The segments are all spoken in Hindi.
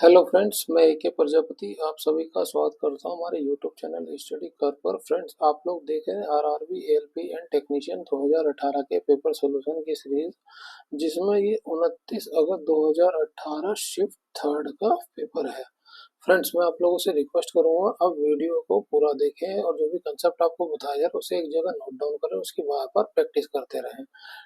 हेलो फ्रेंड्स, मैं ए के प्रजापति आप सभी का स्वागत करता हूं हमारे यूट्यूब चैनल स्टडी कर पर। फ्रेंड्स, आप लोग देख रहे हैं आरआरबी एएलपी एंड टेक्नीशियन 2018 के पेपर सॉल्यूशन की सीरीज, जिसमें ये 29 अगस्त 2018 शिफ्ट थर्ड का पेपर है। फ्रेंड्स, मैं आप लोगों से रिक्वेस्ट करूंगा आप वीडियो को पूरा देखें और जो भी कंसेप्ट आपको बताया जाए उसे एक जगह नोट डाउन करें, उसकी बार बार प्रैक्टिस करते रहें।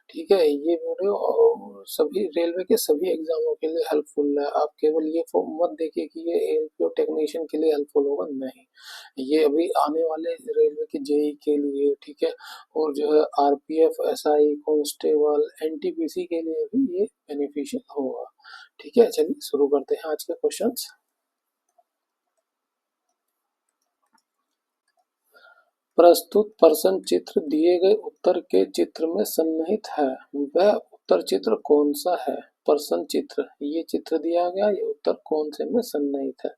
ठीक है, ये वीडियो सभी रेलवे के सभी एग्जामों के लिए हेल्पफुल है। आप केवल ये मत देखिए कि ये एएलपी टेक्नीशियन के लिए हेल्पफुल होगा, नहीं। ये अभी आने वाले रेलवे के जेई के लिए, ठीक है, और जो है आरपीएफ, एसआई, कांस्टेबल, एनटीपीसी के लिए भी ये बेनिफिशियल होगा। ठीक है, चलिए शुरू करते हैं आज के क्वेश्चंस। प्रस्तुत प्रश्न चित्र दिए गए उत्तर के चित्र में सन्निहित है, वह उत्तर चित्र कौन सा है? प्रश्न चित्र, ये चित्र दिया गया, ये उत्तर कौन से में सन्निहित है?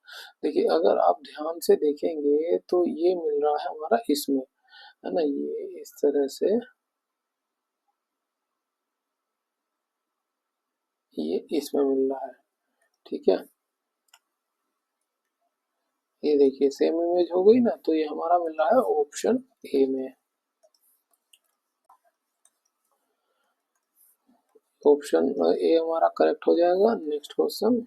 देखिए, अगर आप ध्यान से देखेंगे तो ये मिल रहा है हमारा इसमें, है ना, ये इस तरह से, ये इसमें मिल रहा है। ठीक है, ये देखिए सेम इमेज हो गई ना, तो ये हमारा मिल रहा है ऑप्शन ए में। ऑप्शन ए हमारा करेक्ट हो जाएगा। नेक्स्ट क्वेश्चन,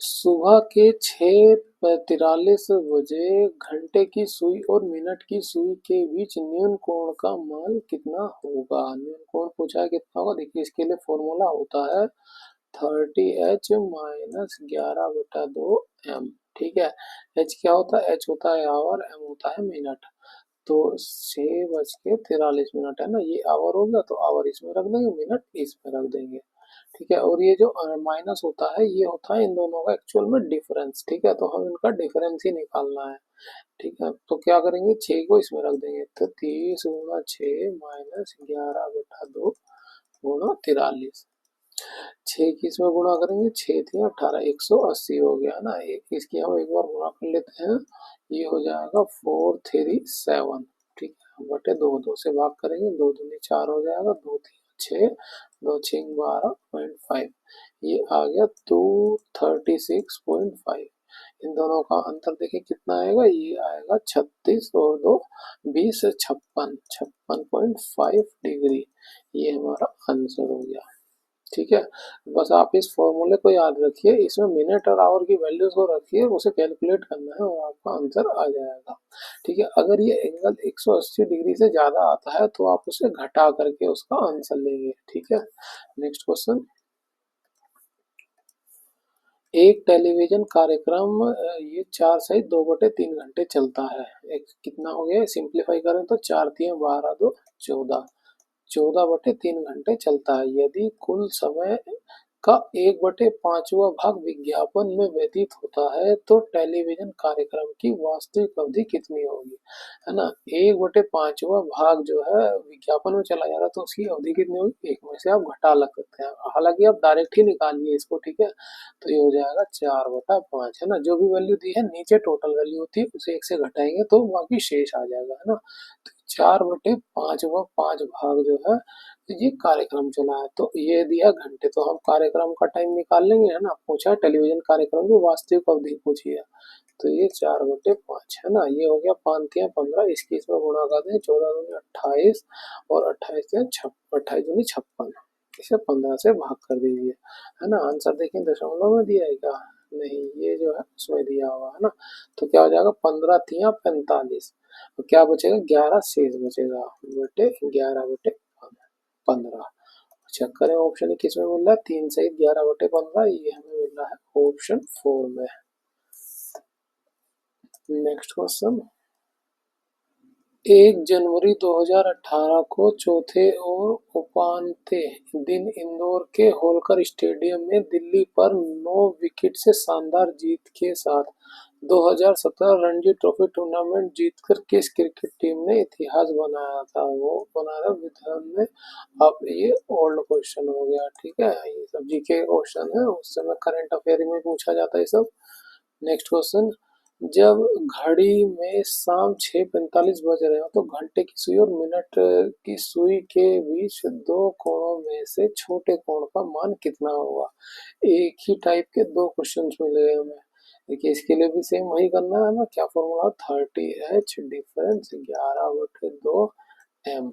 सुबह के 6:43 घंटे की सुई और मिनट की सुई के बीच न्यून कोण का मान कितना होगा? न्यून कोण पूछा है कितना होगा। देखिए, इसके लिए फॉर्मूला होता है 30h माइनस 11/2 m। ठीक है, h क्या होता है? h होता है आवर, m होता है मिनट। तो 6:43 है ना, ये आवर हो गया, तो आवर इसमें रख देंगे, मिनट इसमें रख देंगे। ठीक है, और ये जो माइनस होता है ये होता है इन दोनों का एक्चुअल में डिफरेंस। ठीक है, तो हम इनका डिफरेंस ही निकालना है। ठीक है, तो क्या करेंगे, 6 को इसमें रख देंगे, तो 30 × 6 माइनस 11/2 गुणा 43। 6 की इसमें गुणा करेंगे, 6×3 = 18, 180 हो गया ना। इसकी हम एक बार गुणा कर लेते हैं, ये हो जाएगा 437। ठीक है, बटे 2 से भाग करेंगे, 2×2 = 4 हो जाएगा, 2×3 = 6, 2×6 = 12.5। ये आ गया 236.5। इन दोनों का अंतर देखिए कितना आएगा, ये आएगा 36 और 2 20, 56, 56.5 डिग्री। ये हमारा आंसर हो गया। ठीक है, बस आप इस फॉर्मूले को याद रखिए, इसमें मिनट और आवर की वैल्यूज को रखिए, उसे कैलकुलेट करना है और आपका आंसर आ जाएगा। ठीक है, अगर ये एंगल 180 डिग्री से ज्यादा आता है तो आप उसे घटा करके उसका आंसर लेंगे। ठीक है, नेक्स्ट क्वेश्चन, एक टेलीविजन कार्यक्रम ये 4 सहित 2/3 घंटे चलता है। एक कितना हो गया, सिंप्लीफाई करें तो 4×3 = 12, 2 14, 14/3 घंटे चलता है। यदि कुल समय का 1/5वां भाग विज्ञापन में व्यतीत होता है तो टेलीविजन कार्यक्रम की वास्तविक अवधि कितनी होगी? है ना, 1/5वां भाग जो है विज्ञापन में चला जा रहा है, तो उसकी अवधि कितनी होगी? एक में से आप घटा लग सकते हैं, हालांकि आप डायरेक्ट ही निकालिए इसको। ठीक है, तो ये हो जाएगा 4/5, है ना। जो भी वैल्यू दी है नीचे टोटल वैल्यू होती है, उसे एक से घटाएंगे तो बाकी शेष आ जाएगा, है ना। तो 4/5 भाग जो है ये कार्यक्रम चला है, तो ये दिया घंटे, तो हम कार्यक्रम का टाइम निकाल लेंगे, है ना। पूछा है टेलीविजन कार्यक्रम की वास्तविक अवधि पूछी है, तो ये 4/5 है ना। ये हो गया 5×3 = 15, इसकी इसमें गुणा कर दें, 14×2 = 28 और 28×2 = 56, 28×2 = 56, इसे 15 से भाग कर दीजिए, है ना। आंसर देखिए दशमलव में दिया है क्या? नहीं, ये जो है उसमें दिया हुआ है ना। तो क्या हो जाएगा, 15×3 = 45, तो क्या बचेगा, 11 शेष बचेगा, बटे 11/15। चेक करें ऑप्शन किस में मिल रहा है, 3 सहित 11/15, ये हमें मिल रहा है ऑप्शन 4 में। नेक्स्ट क्वेश्चन, 1 जनवरी 2018 को चौथे और उपांत्य दिन इंदौर के होलकर स्टेडियम में दिल्ली पर 9 विकेट से शानदार जीत के साथ 2017 रणजी ट्रॉफी टूर्नामेंट जीतकर किस क्रिकेट टीम ने इतिहास बनाया था? वो बनाया विदर्भ ने। अब ये ओल्ड क्वेश्चन हो गया। ठीक है, ये सब जीके क्वेश्चन है, उस समय करंट अफेयर में पूछा जाता है सब। नेक्स्ट क्वेश्चन, जब घड़ी में शाम 6:45 बज रहे हो तो घंटे की सुई और मिनट की सुई के बीच दो कोणों में से छोटे कोण का मान कितना होगा। एक ही टाइप के दो क्वेश्चन मिले गए हमें। देखिए इसके लिए भी सेम वही करना है हमें। क्या formula, 30h difference 11/2 M.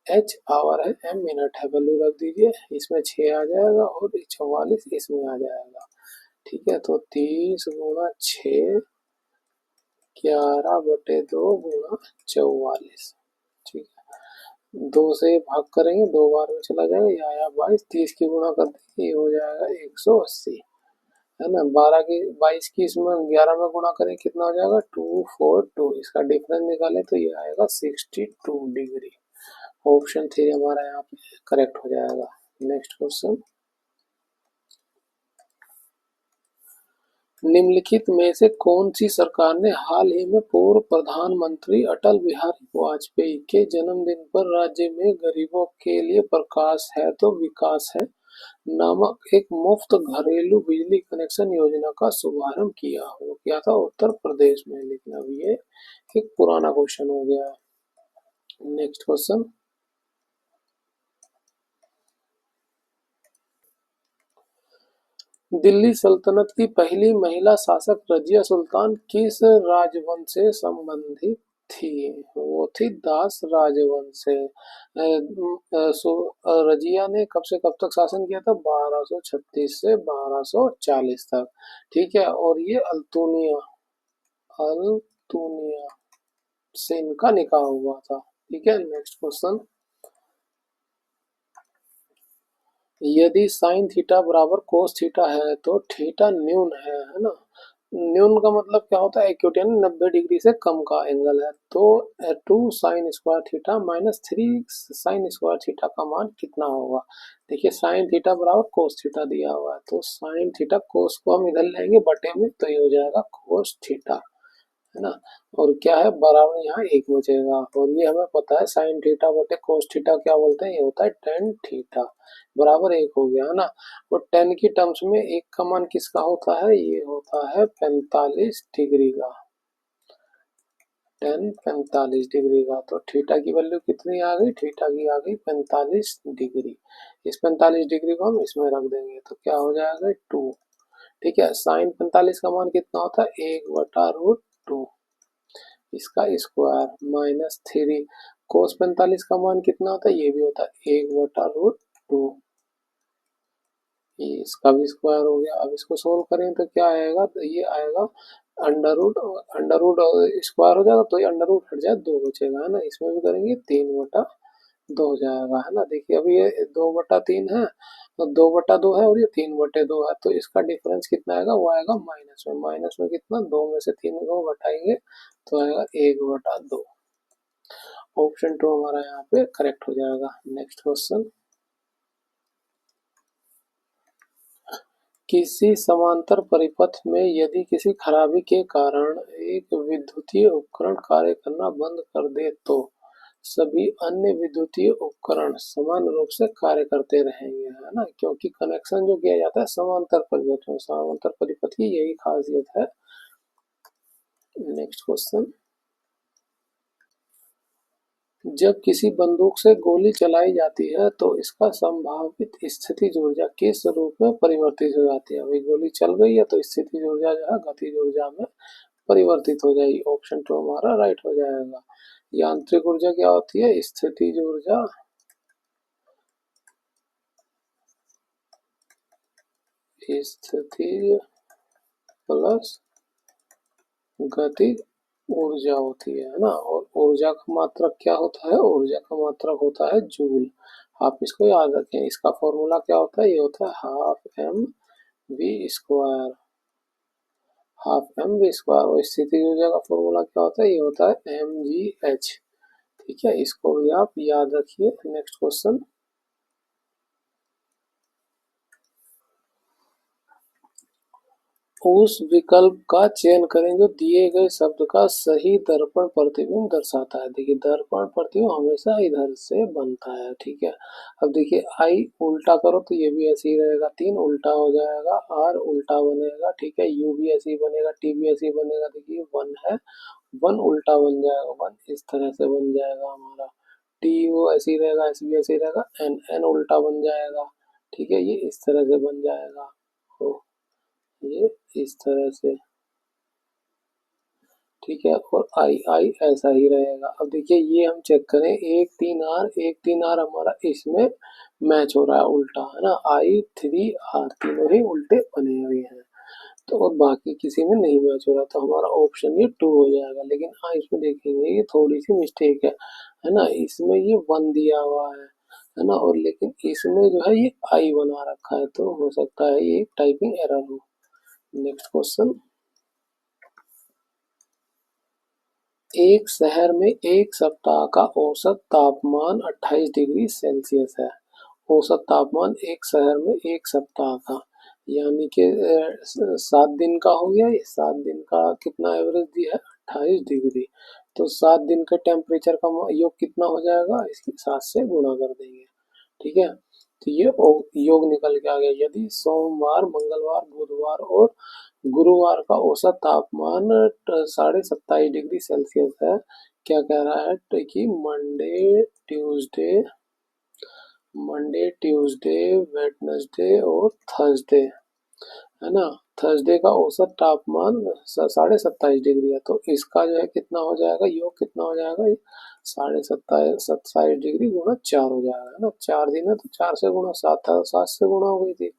H hour है, एम मिनट है, वैल्यू रख दीजिए। इसमें 6 आ जाएगा और 44 इसमें आ जाएगा। ठीक है, तो 30 गुणा 6 11/2 गुणा 44। ठीक है, 2 से भाग करेंगे, 2 बार में चला जाएगा, ये आया 22। 30 की गुणा कर देंगे, ये हो जाएगा 180, है ना। 12 की 22 की इसमें 11 में गुणा करें, कितना हो जाएगा 242। इसका डिफरेंस निकालें तो ये आएगा 62 डिग्री। ऑप्शन 3 हमारा यहाँ पे करेक्ट हो जाएगा। नेक्स्ट क्वेश्चन, निम्नलिखित में से कौन सी सरकार ने हाल ही में पूर्व प्रधानमंत्री अटल बिहारी वाजपेयी के जन्मदिन पर राज्य में गरीबों के लिए प्रकाश है तो विकास है नामक एक मुफ्त घरेलू बिजली कनेक्शन योजना का शुभारंभ किया हो? क्या था? उत्तर प्रदेश में। लेकिन अब ये एक पुराना क्वेश्चन हो गया। नेक्स्ट क्वेश्चन, दिल्ली सल्तनत की पहली महिला शासक रजिया सुल्तान किस राजवंश से संबंधित थी? वो थी दास राजवंश से। रजिया ने कब से कब तक शासन किया था? 1236 से 1240 तक। ठीक है, और ये अल्तुनिया अल्तुनिया से इनका निकाह हुआ था। ठीक है, नेक्स्ट क्वेश्चन, यदि साइन थीटा बराबर कोस थीटा है तो थीटा न्यून है ना। न्यून का मतलब क्या होता है? एक्यूट, यानी 90 डिग्री से कम का एंगल है। तो 2 sine square theta minus 3 sine square theta का मान कितना होगा? देखिए साइन थीटा बराबर कोस थीटा दिया हुआ है, तो साइन थीटा कोस को हम इधर लेंगे बटे में, तो ये हो जाएगा कोस थीटा, है ना। और क्या है, बराबर यहाँ एक बचेगा। और ये हमें पता है साइन थीटा बटे कोस थीटा क्या बोलते हैं, ये होता है टेन थीटा, बराबर एक हो गया, है ना। और टेन की टर्म्स में एक का मान किसका होता है? ये होता है 45 डिग्री का। टेन 45 डिग्री का, तो थीटा की वैल्यू कितनी आ गई? थीटा की आ गई 45 डिग्री। इस 45 डिग्री को हम इसमें रख देंगे, तो क्या हो जाएगा 2। ठीक है, साइन 45 का मान कितना होता है? 1/√2, इसका स्क्वायर माइनस 3। कोस 45 का मान कितना होता है? ये भी होता है 1/√2, ये इसका भी स्क्वायर हो गया। अब इसको सोल्व करें तो क्या आएगा? तो ये आएगा अंडर रूट स्क्वायर हो जाएगा, तो ये अंडर रूट हट जाए, 2 बचेगा, है ना। इसमें भी करेंगे 3/2 हो जाएगा, है ना। देखिए अभी ये 2/3 है, तो 2/2 है, और ये 3/2 है, तो इसका डिफरेंस कितना आएगा? वो आएगा माइनस में। माइनस में कितना? 2 में से 3 को घटाएंगे तो आएगा 1/2। ऑप्शन 2 हमारा यहाँ पे करेक्ट हो जाएगा। नेक्स्ट क्वेश्चन, किसी समांतर परिपथ में यदि किसी खराबी के कारण एक विद्युतीय उपकरण कार्य करना बंद कर दे तो सभी अन्य विद्युतीय उपकरण समान रूप से कार्य करते रहेंगे, है ना। क्योंकि कनेक्शन जो किया जाता है समांतर परिपथ में, समांतर परिपथ की यही खासियत है। नेक्स्ट क्वेश्चन, जब किसी बंदूक से गोली चलाई जाती है तो इसका संभावित स्थितिज ऊर्जा किस रूप में परिवर्तित हो जाती है? अभी गोली चल गई है तो स्थितिज ऊर्जा जो है गतिज ऊर्जा में परिवर्तित हो जाएगी। ऑप्शन 2 हमारा राइट हो जाएगा। यांत्रिक ऊर्जा क्या होती है? स्थितिज ऊर्जा स्थितिज प्लस गति ऊर्जा होती है ना। और ऊर्जा का मात्रक क्या होता है? ऊर्जा का मात्रक होता है जूल। आप इसको याद रखें, इसका फॉर्मूला क्या होता है? ये होता है half M V square, half M V square. और स्थिति ऊर्जा का फॉर्मूला क्या होता है? ये होता है एम जी एच। ठीक है, इसको भी आप याद रखिए। नेक्स्ट क्वेश्चन, उस विकल्प का चयन करें जो दिए गए शब्द का सही दर्पण प्रतिबिंब दर्शाता है। देखिए दर्पण प्रतिबिंब हमेशा इधर से बनता है। ठीक है, अब देखिए आई उल्टा करो तो ये भी ऐसे ही रहेगा, 3 उल्टा हो जाएगा, आर उल्टा बनेगा, ठीक है, यू भी ऐसे ही बनेगा, टी भी ऐसे ही बनेगा। देखिए 1 है, 1 उल्टा बन जाएगा, 1 इस तरह से बन जाएगा हमारा। टी वो ऐसे ही रहेगा, ऐसे भी ऐसे ही रहेगा, एन एन उल्टा बन जाएगा। ठीक है, ये इस तरह से बन जाएगा। तो ये इस तरह से, ठीक है, और आई आई ऐसा ही रहेगा। अब देखिए ये हम चेक करें, एक तीन आर हमारा इसमें मैच हो रहा है उल्टा, है ना, आई थ्री आर तीनों ही उल्टे बने हुए हैं। तो और बाकी किसी में नहीं मैच हो रहा, तो हमारा ऑप्शन ये टू हो जाएगा। लेकिन हाँ, इसमें देखेंगे ये थोड़ी सी मिस्टेक है ना, इसमें ये वन दिया हुआ है ना, और लेकिन इसमें जो है ये आई बना रखा है, तो हो सकता है ये टाइपिंग एरर हो। नेक्स्ट क्वेश्चन, एक शहर में एक सप्ताह का औसत तापमान 28 डिग्री सेल्सियस है। औसत तापमान एक शहर में एक सप्ताह का, यानी कि 7 दिन का हो गया। ये 7 दिन का कितना एवरेज दिया है, 28 डिग्री। तो 7 दिन के टेम्परेचर का योग कितना हो जाएगा, इसकी 7 से गुणा कर देंगे। ठीक है, तो ये योग निकल के आ गया। यदि सोमवार, मंगलवार, बुधवार और गुरुवार का औसत तापमान 27.5 डिग्री सेल्सियस है, क्या कह रहा है, कि मंडे ट्यूसडे वेडनेसडे और थर्सडे, है ना, थर्सडे का औसत तापमान 27.5 डिग्री है। तो इसका जो है कितना हो जाएगा, योग कितना हो जाएगा, ये 27.5 डिग्री गुणा 4 हो जाएगा, है ना। 4 दिन है तो 4 से गुणा, 7 था 7 से गुणा हो गई थी।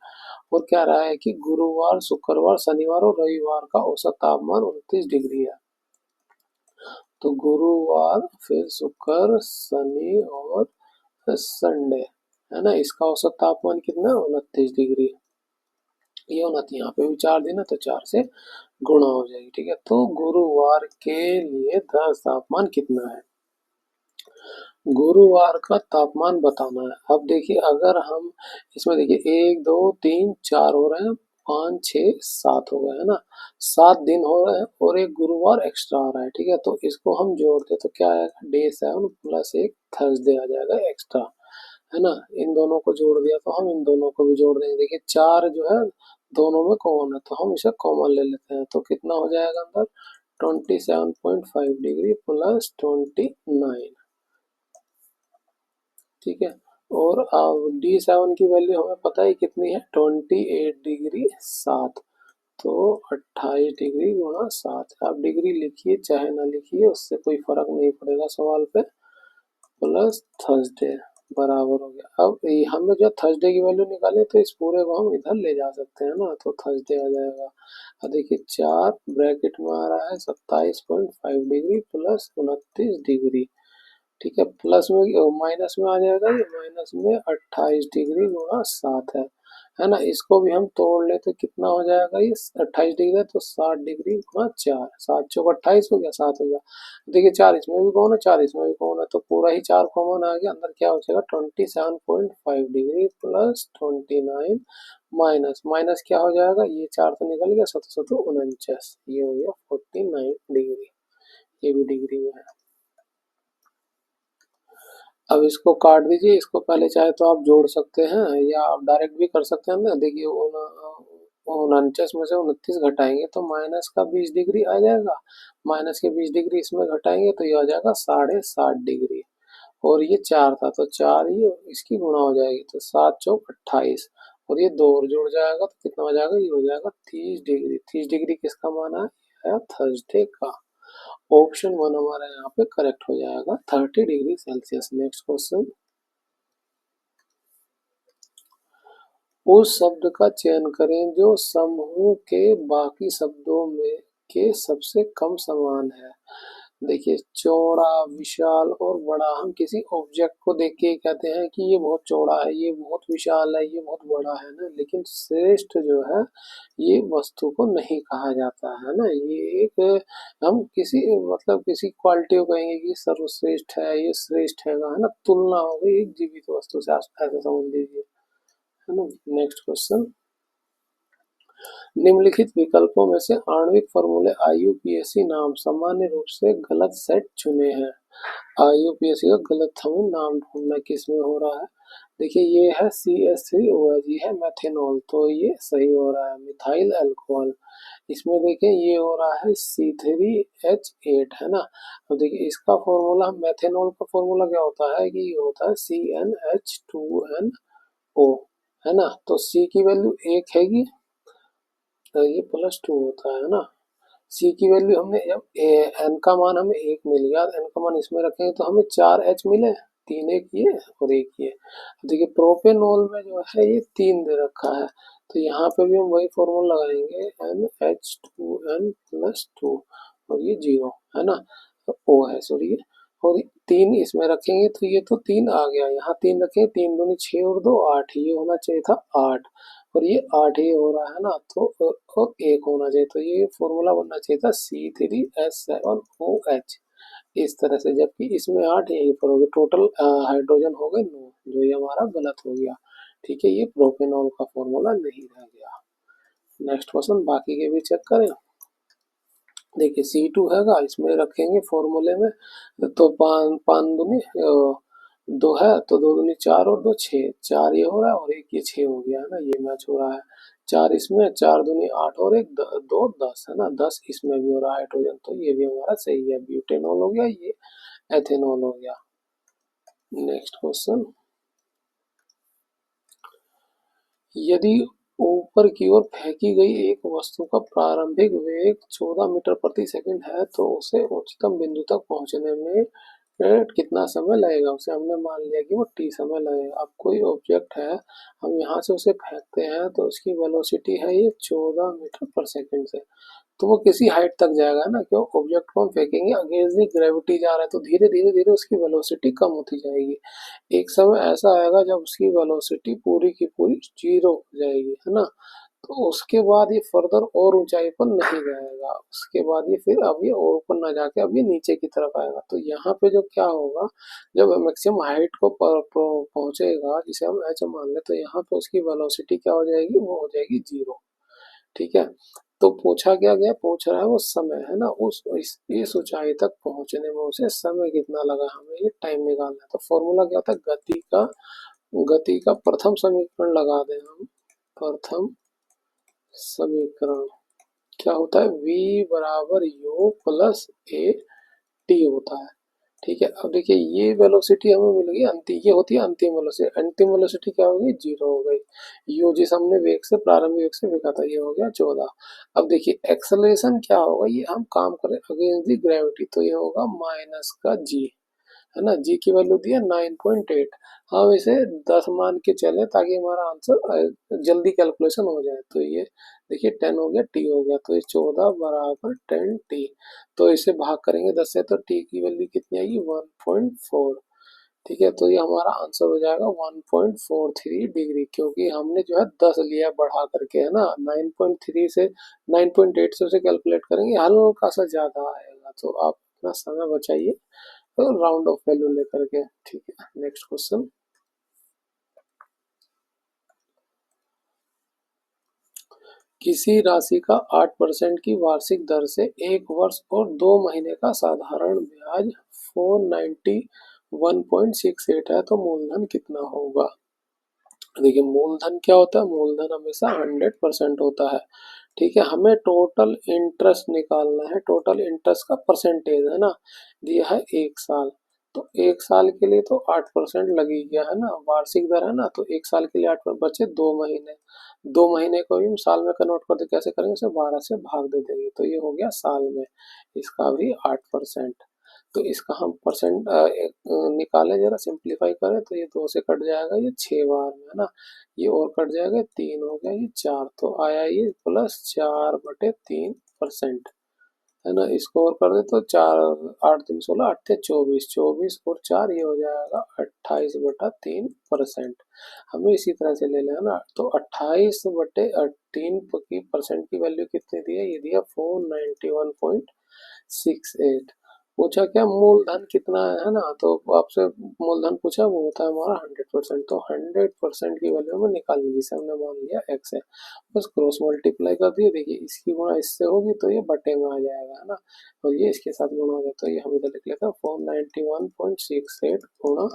और कह रहा है कि गुरुवार, शुक्रवार, शनिवार और रविवार का औसत तापमान 29 डिग्री है। तो गुरुवार, फिर शुक्र, शनि और संडे, है ना, इसका औसत तापमान कितना है, 29 डिग्री। ये होना चाहिए, यहाँ पे भी 4 दिन है तो 4 से गुणा हो जाएगी। ठीक है, तो गुरुवार के लिए दस तापमान कितना है, गुरुवार का तापमान बताना है। अब देखिए, अगर हम इसमें देखिए 1 2 3 4 हो रहे हैं, 5 6 7 हो गए, है ना, 7 दिन हो रहे हैं और एक गुरुवार एक्स्ट्रा आ रहा है। ठीक है, तो इसको हम जोड़ते तो क्या आएगा, डे 7 प्लस एक थर्सडे आ जाएगा एक्स्ट्रा, है ना। इन दोनों को जोड़ दिया तो हम इन दोनों को भी जोड़ देंगे। देखिए 4 जो है दोनों में कॉमन है, तो हम इसे कॉमन ले लेते हैं, तो कितना हो जाएगा अंदर, 27.5 डिग्री प्लस 29। ठीक है, और अब D7 की वैल्यू हमें पता है कितनी है, 28 डिग्री 7। तो 28 डिग्री गुणा 7, आप डिग्री लिखिए चाहे ना लिखिए, उससे कोई फर्क नहीं पड़ेगा सवाल पे, प्लस थर्सडे बराबर हो गया। अब हमें जो थर्सडे की वैल्यू निकाले तो इस पूरे को हम इधर ले जा सकते हैं ना, तो थर्सडे आ जाएगा। अब देखिए 4 ब्रैकेट में आ रहा है 27.5 डिग्री प्लस 29 डिग्री। ठीक है, प्लस में माइनस में आ जाएगा, ये माइनस में 28 डिग्री गुणा 7 है ना। इसको भी हम तोड़ ले तो कितना हो जाएगा, ये 28 डिग्री है तो 60 डिग्री गुणा 4, 7 चौक 28 हो गया, 7 हो गया। देखिए 4 इसमें भी कौन है, 4 इसमें भी कौन है, तो पूरा ही 4 कॉमन आ गया। अंदर क्या हो जाएगा, 27.5 डिग्री प्लस 29 माइनस माइनस क्या हो जाएगा, ये 4 तो निकल गया, 7 7 49, ये हो गया 49 डिग्री। ये भी डिग्री में है। अब इसको काट दीजिए, इसको पहले चाहे तो आप जोड़ सकते हैं या आप डायरेक्ट भी कर सकते हैं ना। देखिए 49 में से 29 घटाएंगे तो माइनस का 20 डिग्री आ जाएगा, माइनस के 20 डिग्री इसमें घटाएंगे तो ये आ जाएगा 60.5 डिग्री। और ये 4 था तो 4 ही इसकी गुणा हो जाएगी, तो 7 चौक 28, और ये 2 और जुड़ जाएगा तो कितना हो जाएगा, ये हो जाएगा 30 डिग्री। 30 डिग्री किसका माना है, थर्सडे का। ऑप्शन वन हमारा यहाँ पे करेक्ट हो जाएगा, 30 डिग्री सेल्सियस। नेक्स्ट क्वेश्चन, उस शब्द का चयन करें जो समूह के बाकी शब्दों में के सबसे कम समान है। देखिए चौड़ा, विशाल और बड़ा, हम किसी ऑब्जेक्ट को देख के कहते हैं कि ये बहुत चौड़ा है, ये बहुत विशाल है, ये बहुत बड़ा है ना, लेकिन श्रेष्ठ जो है ये वस्तु को नहीं कहा जाता है ना। ये एक, हम किसी मतलब किसी क्वालिटी को कहेंगे कि सर्वश्रेष्ठ है, ये श्रेष्ठ है ना, तुलना हो गई एक जीवित वस्तु से, ऐसा समझ लीजिए, है ना। नेक्स्ट क्वेश्चन, निम्नलिखित विकल्पों में से आणविक फॉर्मूले आईयूपीएसी नाम सामान्य रूप से गलत सेट चुने हैं। आईयूपीएसी का गलत हमें नाम ढूंढना किसमें हो रहा है। देखिए ये है CH3OH, ये है मेथेनॉल, तो ये सही हो रहा है। मिथाइल अल्कोहल, इसमें देखिए ये हो रहा है C3H8, है ना। तो देखिए इसका फॉर्मूला, मेथेनॉल का फॉर्मूला क्या होता है कि ये होता है CnH2nO, है ना। तो C की वैल्यू 1 हैगी, तो ये +2 होता है ना। सी की वैल्यू हमने एन का मान हमें 1 मिल गया, एन का मान इसमें रखेंगे तो हमें 4H मिले, 3 एक ये और एक ये। देखिए प्रोपेनॉल में जो है ये 3 दे रखा है, तो यहाँ पे भी हम वही फॉर्मूला लगाएंगे NH2n+2 और ये 0, है ना। ओ है सॉरी, और 3 इसमें रखेंगे तो ये तो 3 आ गया, यहाँ 3 रखेंगे, 3 दूनी 6 और 2 8, ये होना चाहिए था 8, और ये 8 ही हो रहा है ना, तो और 1 होना चाहिए, तो ये फॉर्मूला बनना चाहिए था C3H7OH इस तरह से, जबकि इसमें 8 यहीं पर हो गए, टोटल हाइड्रोजन हो गए 9, जो ये हमारा गलत हो गया। ठीक है, ये प्रोपेनॉल का फॉर्मूला नहीं रह गया। नेक्स्ट क्वेश्चन, बाकी के भी चेक करें। देखिए C2 हैगा, इसमें रखेंगे फॉर्मूले में, तो पान दूनी 2 है, तो 2 दूनी 4 और 2 6, 4 ये हो रहा है और एक ये 6 हो गया, है ना, ये मैच हो रहा है। 4 इसमें, 4 दूनी 8 और एक 2 10, है ना, 10 इसमें भी हो रहा है हाइड्रोजन, तो ये भी हमारा सही है। ब्यूटेनॉल हो गया, ये एथेनॉल हो गया। नेक्स्ट क्वेश्चन, यदि ऊपर की ओर फेंकी गई एक वस्तु का प्रारंभिक वेग 14 मीटर प्रति सेकंड है, तो उसे उच्चतम बिंदु तक पहुंचने में कितना समय लगेगा। उसे हमने मान लिया कि वो t समय लगेगा। अब कोई ऑब्जेक्ट है, हम यहाँ से उसे फेंकते हैं, तो उसकी वेलोसिटी है ये 14 मीटर पर सेकंड से, तो वो किसी हाइट तक जाएगा ना, क्यों, ऑब्जेक्ट को हम फेंकेंगे, अगेंस्ट दी ग्रेविटी जा रहा है, तो धीरे धीरे धीरे उसकी वेलोसिटी कम होती जाएगी। एक समय ऐसा आएगा जब उसकी वेलोसिटी पूरी की पूरी 0 हो जाएगी, है ना। तो उसके बाद ये फर्दर और ऊंचाई पर नहीं जाएगा, उसके बाद ये फिर अब ये और ऊपर ना जाके अब ये नीचे की तरफ आएगा। तो यहाँ पे जो क्या होगा, जब मैक्सिमम हाइट को पहुंचेगा, जिसे हम h मान ले, तो यहाँ पे उसकी वेलोसिटी क्या हो जाएगी, वो हो जाएगी 0। ठीक है, तो पूछा क्या गया, पूछ रहा है वो समय, है ना, इस ऊंचाई तक पहुंचने में उसे समय कितना लगा, हमें ये टाइम निकालना है। तो फॉर्मूला क्या होता है, गति का प्रथम समीकरण लगा दें हम। प्रथम समीकरण क्या होता है, v बराबर u प्लस ए टी होता है। ठीक है, अब देखिए ये वेलोसिटी हमें मिल गई अंतिम, ये होती है अंतिम वेलोसिटी, अंतिम वेलोसिटी क्या होगी, 0 हो गई। यू जिस हमने वेग से, प्रारंभिक वेग से फेंका था, ये हो गया 14। अब देखिए एक्सेलरेशन क्या होगा, ये हम काम करें अगेंस्ट दी ग्रेविटी, तो ये होगा माइनस का g, है ना। जी की वैल्यू दी है 9.8, हम इसे 10 मान के चले ताकि हमारा आंसर जल्दी कैलकुलेशन हो जाए। तो ये देखिए 10 हो गया, टी हो गया, तो ये 14 बराबर 10 टी, तो इसे भाग करेंगे 10 से, तो टी की वैल्यू कितनी आएगी, 1.4। ठीक है, तो ये हमारा आंसर हो जाएगा 1.43 डिग्री, क्योंकि हमने जो है 10 लिया बढ़ा करके, है ना। 9.3 से 9.8 से उसे कैलकुलेट करेंगे, हल्का सा ज्यादा आएगा, तो आप अपना समय बचाइए, तो राउंड ऑफ वैल्यू लेकर के। ठीक है, नेक्स्ट क्वेश्चन, किसी राशि का 8% की वार्षिक दर से 1 वर्ष और 2 महीने का साधारण ब्याज 491.68 है, तो मूलधन कितना होगा। देखिए मूलधन क्या होता है, मूलधन हमेशा 100% होता है। ठीक है, हमें टोटल इंटरेस्ट निकालना है, टोटल इंटरेस्ट का परसेंटेज, है ना, दिया है 1 साल, तो 1 साल के लिए तो 8% लग ही गया, है ना, वार्षिक दर है ना, तो 1 साल के लिए 8 बचे 2 महीने, 2 महीने को भी हम साल में कन्वर्ट करते कैसे करेंगे, उसे 12 से भाग दे देंगे, तो ये हो गया साल में, इसका भी 8%। तो इसका हम परसेंट निकालें, जरा सिंप्लीफाई करें, तो ये 2 से कट जाएगा, ये 6 बार में, है ना, ये और कट जाएगा, 3 हो गया, ये 4, तो आया ये +4/3%, है ना। इसको और कर दे तो 4, 8 3 16, 8 थे 24, 24 और 4 ये हो जाएगा 28/3%। हमें इसी तरह से ले लेना, तो 28/3 की परसेंट की वैल्यू कितनी दी है, ये दिया 491.68, पूछा क्या मूलधन कितना है ना, तो आपसे मूलधन पूछा, वो होता है हमारा 100%। तो 100% की वैल्यू हमें निकालनी, जिसे हमने मान लिया x है, बस क्रॉस मल्टीप्लाई कर दिए। देखिए इसकी गुणा इससे होगी तो ये बटे में आ जाएगा, है ना, और ये इसके साथ गुणा हो जाए तो ये हम इधर लिख लेते हैं 491.68 गुणा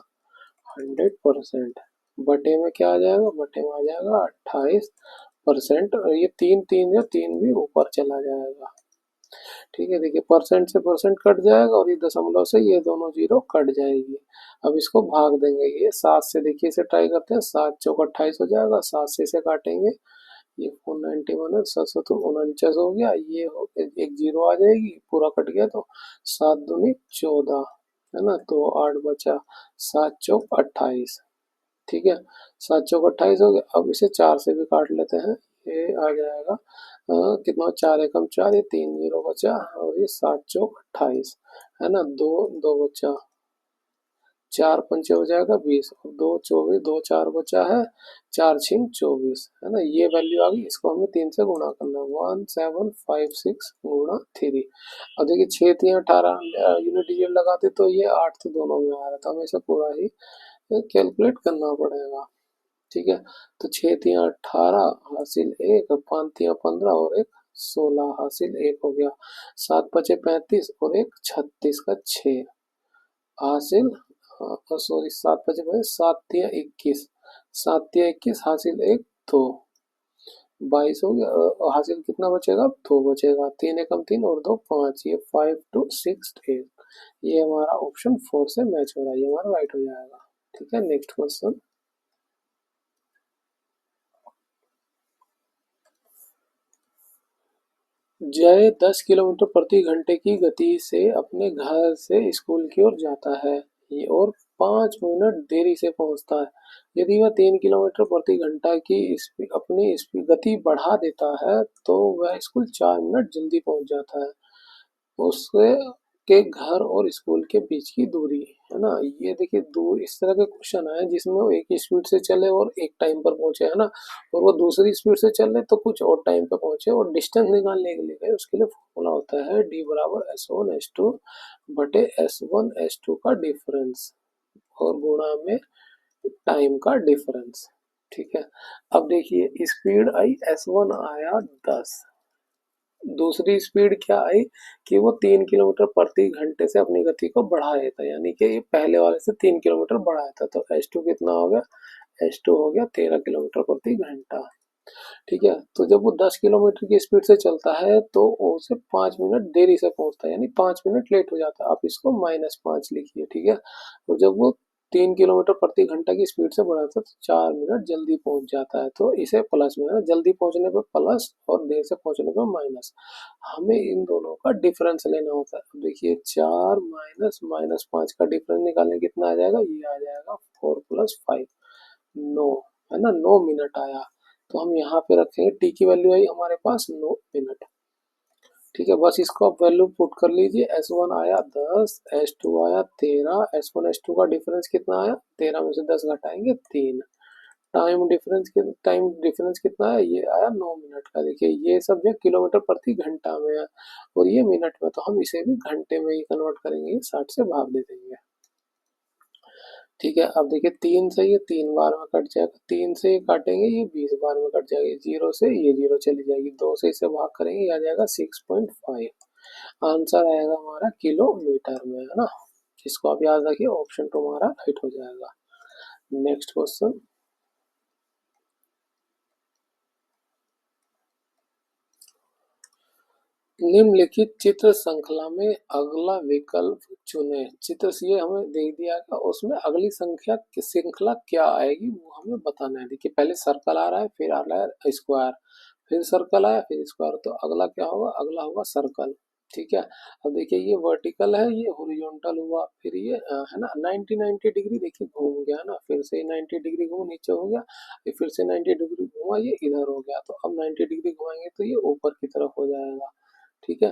100%। बटे में क्या आ जाएगा, बटे में आ जाएगा 28%, और ये तीन तीन या तीन भी ऊपर चला जाएगा। ठीक है, देखिए परसेंट से परसेंट कट जाएगा और ये दशमलव से ये दोनों जीरो कट जाएगी। अब इसको भाग देंगे, ये 7 से, देखिए इसे ट्राई करते हैं, 7 चौक 28 हो जाएगा, 7 से इसे काटेंगे, ये 491 है, 7 तो 49 हो गया, ये हो एक जीरो आ जाएगी, पूरा कट गया तो 7 दूनी 14, है ना, तो 8 बचा, 7 चौक 28। ठीक है, 7 चौक 28 हो गया। अब इसे 4 से भी काट लेते हैं, ये आ जाएगा कितना, 4 एकम 4, ये 3 जीरो बचा, और ये 7 चौक 28, है ना, दो दो बचा, 4 पंचे हो जाएगा 20, और 2 24, 2 4 बचा है, 4 छिंग 24, है ना, ये वैल्यू आ गई। इसको हमें 3 से गुणा करना है, 1756 गुणा 3। अब देखिए 6 3 18 यूनिट डिजिट लगाते तो ये 8 तो दोनों में आ रहा था, हमें इसे पूरा ही कैलकुलेट करना पड़ेगा। ठीक है, तो 6 तिया 18 हासिल 1, 5 तिया 15 और एक 16 हासिल 1 हो गया, 7 पचे 35 और एक 36 का 6 हासिल, सॉरी 7 पचे 35, 7 तिया 21, 7 तिया 21 हासिल 1 2, 22 हो गया, हासिल कितना बचेगा, 2 बचेगा, 3 एकम 3 और 2 5, ये 5 2 6 8, ये हमारा ऑप्शन 4 से मैच हो रहा है, ये हमारा राइट हो जाएगा। ठीक है, नेक्स्ट क्वेश्चन। जय 10 किलोमीटर प्रति घंटे की गति से अपने घर से स्कूल की ओर जाता है, ये और 5 मिनट देरी से पहुंचता है। यदि वह 3 किलोमीटर प्रति घंटा की अपनी गति बढ़ा देता है तो वह स्कूल 4 मिनट जल्दी पहुंच जाता है। उसके के घर और स्कूल के बीच की दूरी, है ना, ये देखिए दूर, इस तरह के क्वेश्चन आए जिसमें वो एक ही स्पीड से चले और एक टाइम पर पहुंचे, है ना, और वो दूसरी स्पीड से चल रहे तो कुछ और टाइम पे पहुंचे, और डिस्टेंस निकालने के लिए उसके लिए फॉर्मूला होता है डी बराबर S1 S2 बटे S1 S2 का डिफरेंस और गुणा में टाइम का डिफरेंस। ठीक है, अब देखिए स्पीड आई S1 आया 10, दूसरी स्पीड क्या आई कि वो 3 किलोमीटर प्रति घंटे से अपनी गति को बढ़ा देता, यानी कि ये पहले वाले से 3 किलोमीटर बढ़ाया था, तो S2 कितना हो गया, S2 हो गया 13 किलोमीटर प्रति घंटा। ठीक है, तो जब वो 10 किलोमीटर की स्पीड से चलता है तो उसे 5 मिनट देरी से पहुंचता है, यानी 5 मिनट लेट हो जाता है, आप इसको -5 लिखिए। ठीक है, और जब वो 3 किलोमीटर प्रति घंटा की स्पीड से बढ़ाता है तो 4 मिनट जल्दी पहुंच जाता है, तो इसे प्लस में है ना, जल्दी पहुंचने पे प्लस और देर से पहुंचने पे माइनस, हमें इन दोनों का डिफरेंस लेना होता है। अब देखिए 4 माइनस -5 का डिफरेंस निकालने कितना आ जाएगा, ये आ जाएगा 4 + 5 9, है ना, 9 मिनट आया, तो हम यहाँ पे रखेंगे टी की वैल्यू आई हमारे पास 9 मिनट। ठीक है, बस इसको आप वैल्यू पुट कर लीजिए, S1 आया 10, S2 आया 13, S1 S2 का डिफरेंस कितना आया, 13 में से 10 घटाएंगे 3, टाइम डिफरेंस कितना है, ये आया 9 मिनट का। देखिए ये सब जो किलोमीटर प्रति घंटा में है और ये मिनट में, तो हम इसे भी घंटे में ही कन्वर्ट करेंगे, 60 से भाग दे देंगे। ठीक है, अब देखिए 3 से ये 3 बार में कट जाएगा, 3 से ये काटेंगे ये 20 बार में कट जाएगी, 0 से ये 0 चली जाएगी, 2 से इसे भाग करेंगे, ये आ जाएगा 6.5, आंसर आएगा हमारा किलोमीटर में, है ना, इसको आप याद रखिए, ऑप्शन 2 हमारा राइट हो जाएगा। Next question. निम्नलिखित चित्र श्रृंखला में अगला विकल्प चुनें। चित्र ये हमें दे दिया है, उसमें अगली संख्या श्रृंखला क्या आएगी वो हमें बताना है। देखिए पहले सर्कल आ रहा है, फिर आ रहा है स्क्वायर, फिर सर्कल आया, फिर स्क्वायर, तो अगला क्या होगा, अगला होगा सर्कल। ठीक है, अब देखिए ये वर्टिकल है, ये हॉरिजॉन्टल हुआ, फिर ये है ना 90 डिग्री, देखिए घूम गया ना, फिर से 90 डिग्री घूम नीचे हो गया, फिर से 90 डिग्री घुमा, ये इधर हो गया, तो अब 90 डिग्री घुमाएंगे तो ये ऊपर की तरफ हो जाएगा। ठीक है,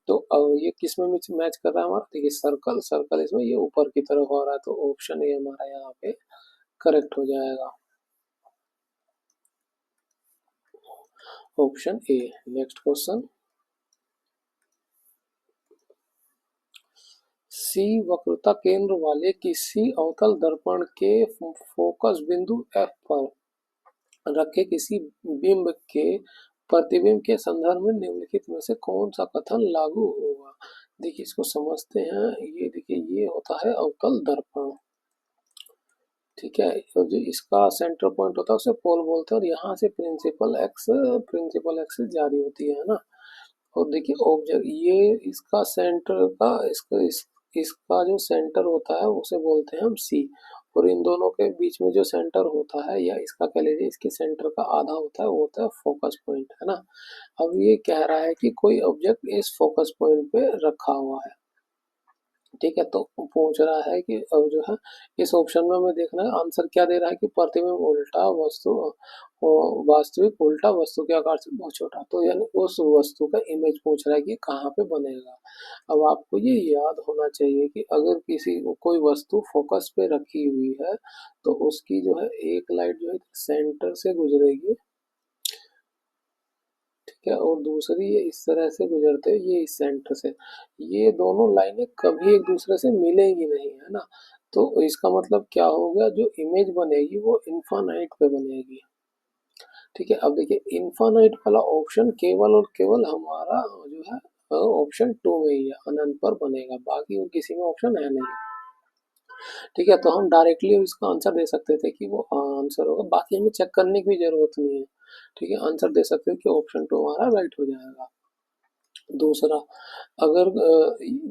तो अब ये किस में मैच कर रहा है हमारा, देखिए सर्कल, सर्कल इसमें ये ऊपर की तरफ हो रहा है, तो ऑप्शन ए हमारा यहाँ पे करेक्ट हो जाएगा, ऑप्शन ए। Next question. सी वक्रता केंद्र वाले किसी अवतल दर्पण के फोकस बिंदु एफ पर रखे किसी बिंब के प्रतिबिंब के संदर्भ में निम्नलिखित में से कौन सा कथन लागू होगा। देखिए इसको समझते हैं। ये देखिए ये होता है अवतल दर्पण, ठीक है। तो जो इसका सेंटर पॉइंट होता है उसे पोल बोलते हैं और यहाँ से प्रिंसिपल एक्स जारी होती है ना। और देखिए ऑब्जेक्ट ये इसका सेंटर का इसका जो सेंटर होता है उसे बोलते हैं हम सी। और इन दोनों के बीच में जो सेंटर होता है या इसका कह लीजिए इसके सेंटर का आधा होता है वो होता है फोकस पॉइंट, है ना। अब ये कह रहा है कि कोई ऑब्जेक्ट इस फोकस पॉइंट पे रखा हुआ है, ठीक है। तो पूछ रहा है कि अब जो है इस ऑप्शन में हमें देखना है आंसर क्या दे रहा है कि प्रतिबिंब उल्टा वस्तु वास्तविक उल्टा वस्तु के आकार से बहुत छोटा, तो यानी उस वस्तु का इमेज पूछ रहा है कि कहाँ पे बनेगा। अब आपको ये याद होना चाहिए कि अगर किसी कोई वस्तु फोकस पे रखी हुई है तो उसकी जो है एक लाइट जो है सेंटर से गुजरेगी, ठीक है, और दूसरी ये इस तरह से गुजरते ये इस सेंटर से। ये दोनों लाइनें कभी एक दूसरे से मिलेंगी नहीं, है ना। तो इसका मतलब क्या हो गया, जो इमेज बनेगी वो इन्फानाइट पे बनेगी, ठीक है। अब देखिए इन्फानाइट वाला ऑप्शन केवल और केवल हमारा जो है ऑप्शन 2 में ही है, अनंत पर बनेगा, बाकी और किसी में ऑप्शन है नहीं, ठीक है। तो हम डायरेक्टली इसका आंसर दे सकते थे कि वो आंसर होगा, बाकी हमें चेक करने की भी जरूरत नहीं है, ठीक है। आंसर दे सकते हैं कि ऑप्शन 2 हमारा राइट हो जाएगा। दूसरा, अगर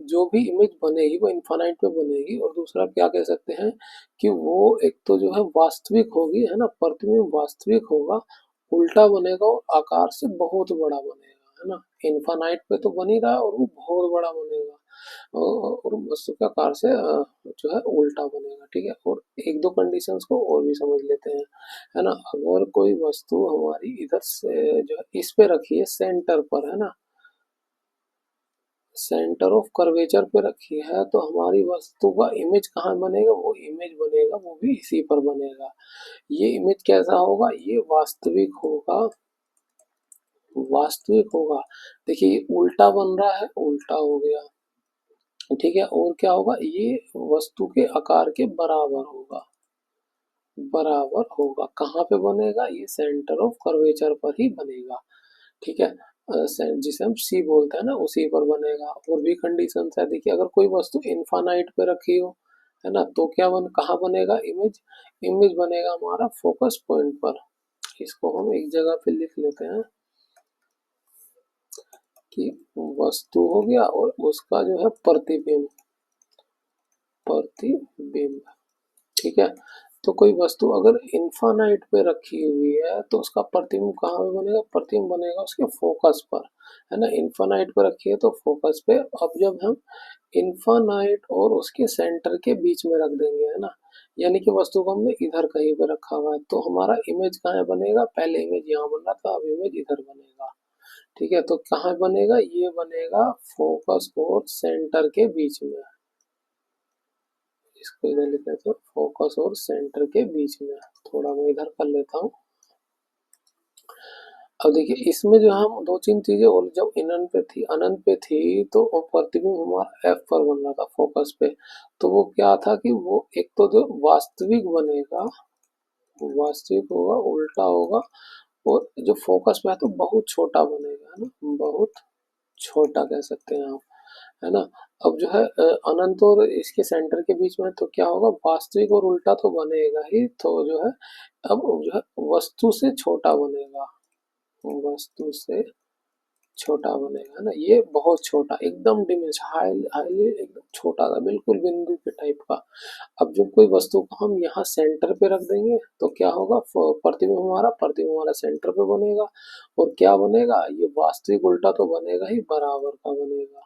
जो भी इमेज बनेगी वो इन्फानाइट पे बनेगी, और दूसरा क्या कह सकते हैं कि वो एक तो जो है वास्तविक होगी, है ना, प्रतिबिंब वास्तविक होगा, उल्टा बनेगा और आकार से बहुत बड़ा बनेगा, है ना। इन्फानाइट पे तो बन ही रहा है और वो बहुत बड़ा बनेगा और वस्तु के आकार से जो है उल्टा बनेगा, ठीक है। और एक दो कंडीशंस को और भी समझ लेते हैं, है ना। अगर कोई वस्तु हमारी इधर से जो है इस पे रखी है सेंटर पर, है ना, सेंटर ऑफ कर्वेचर पे रखी है, तो हमारी वस्तु का इमेज कहाँ बनेगा, वो इमेज बनेगा वो भी इसी पर बनेगा। ये इमेज कैसा होगा, ये वास्तविक होगा, वास्तविक होगा। देखिए ये उल्टा बन रहा है, उल्टा हो गया, ठीक है। और क्या होगा, ये वस्तु के आकार के बराबर होगा, बराबर होगा। कहाँ पे बनेगा, ये सेंटर ऑफ कर्वेचर पर ही बनेगा, ठीक है। जिसे हम सी बोलते हैं ना उसी पर बनेगा। और भी कंडीशन है, देखिए अगर कोई वस्तु इन्फानाइट पे रखी हो, है ना, तो क्या कहाँ बनेगा इमेज, इमेज बनेगा हमारा फोकस पॉइंट पर। इसको हम एक जगह पे लिख लेते हैं कि वस्तु हो गया और उसका जो है प्रतिबिंब, प्रतिबिंब, ठीक है। तो कोई वस्तु अगर इन्फानाइट पे रखी हुई है तो उसका प्रतिबिंब कहाँ पे बनेगा, प्रतिबिंब बनेगा उसके फोकस पर, है ना। इन्फानाइट पे रखी है तो फोकस पे। अब जब हम इन्फानाइट और उसके सेंटर के बीच में रख देंगे, है ना, यानी कि वस्तु को हमने इधर कहीं पे रखा हुआ है, तो हमारा इमेज कहाँ बनेगा, पहले इमेज यहाँ बन रहा था, अब इमेज इधर बनेगा, ठीक है। तो कहाँ बनेगा, ये बनेगा फोकस और सेंटर के बीच में। इसको इधर लिख लेते हैं, फोकस और सेंटर के बीच में। थोड़ा मैं इधर कर लेता हूँ। अब देखिए इसमें जो हम दो तीन चीजें, और जब अनंत पे थी तो प्रतिबिंब हमारा एफ पर बन रहा था फोकस पे, तो वो क्या था कि वो एक तो जो वास्तविक बनेगा, वास्तविक होगा, उल्टा होगा, और जो फोकस पे है तो बहुत छोटा बनेगा, है ना, बहुत छोटा कह सकते हैं आप, है ना। अब जो है अनंत और इसके सेंटर के बीच में तो क्या होगा, वास्तविक और उल्टा तो बनेगा ही, तो जो है अब जो है वस्तु से छोटा बनेगा, वस्तु से छोटा बनेगा, है ना। ये बहुत छोटा, एकदम डिमिनिश, हाईली एकदम छोटा सा, बिल्कुल बिंदु के टाइप का। अब जब कोई वस्तु को हम यहाँ सेंटर पे रख देंगे तो क्या होगा, प्रतिबिंब हमारा सेंटर पे बनेगा, और क्या बनेगा, ये वास्तविक उल्टा तो बनेगा ही, बराबर का बनेगा,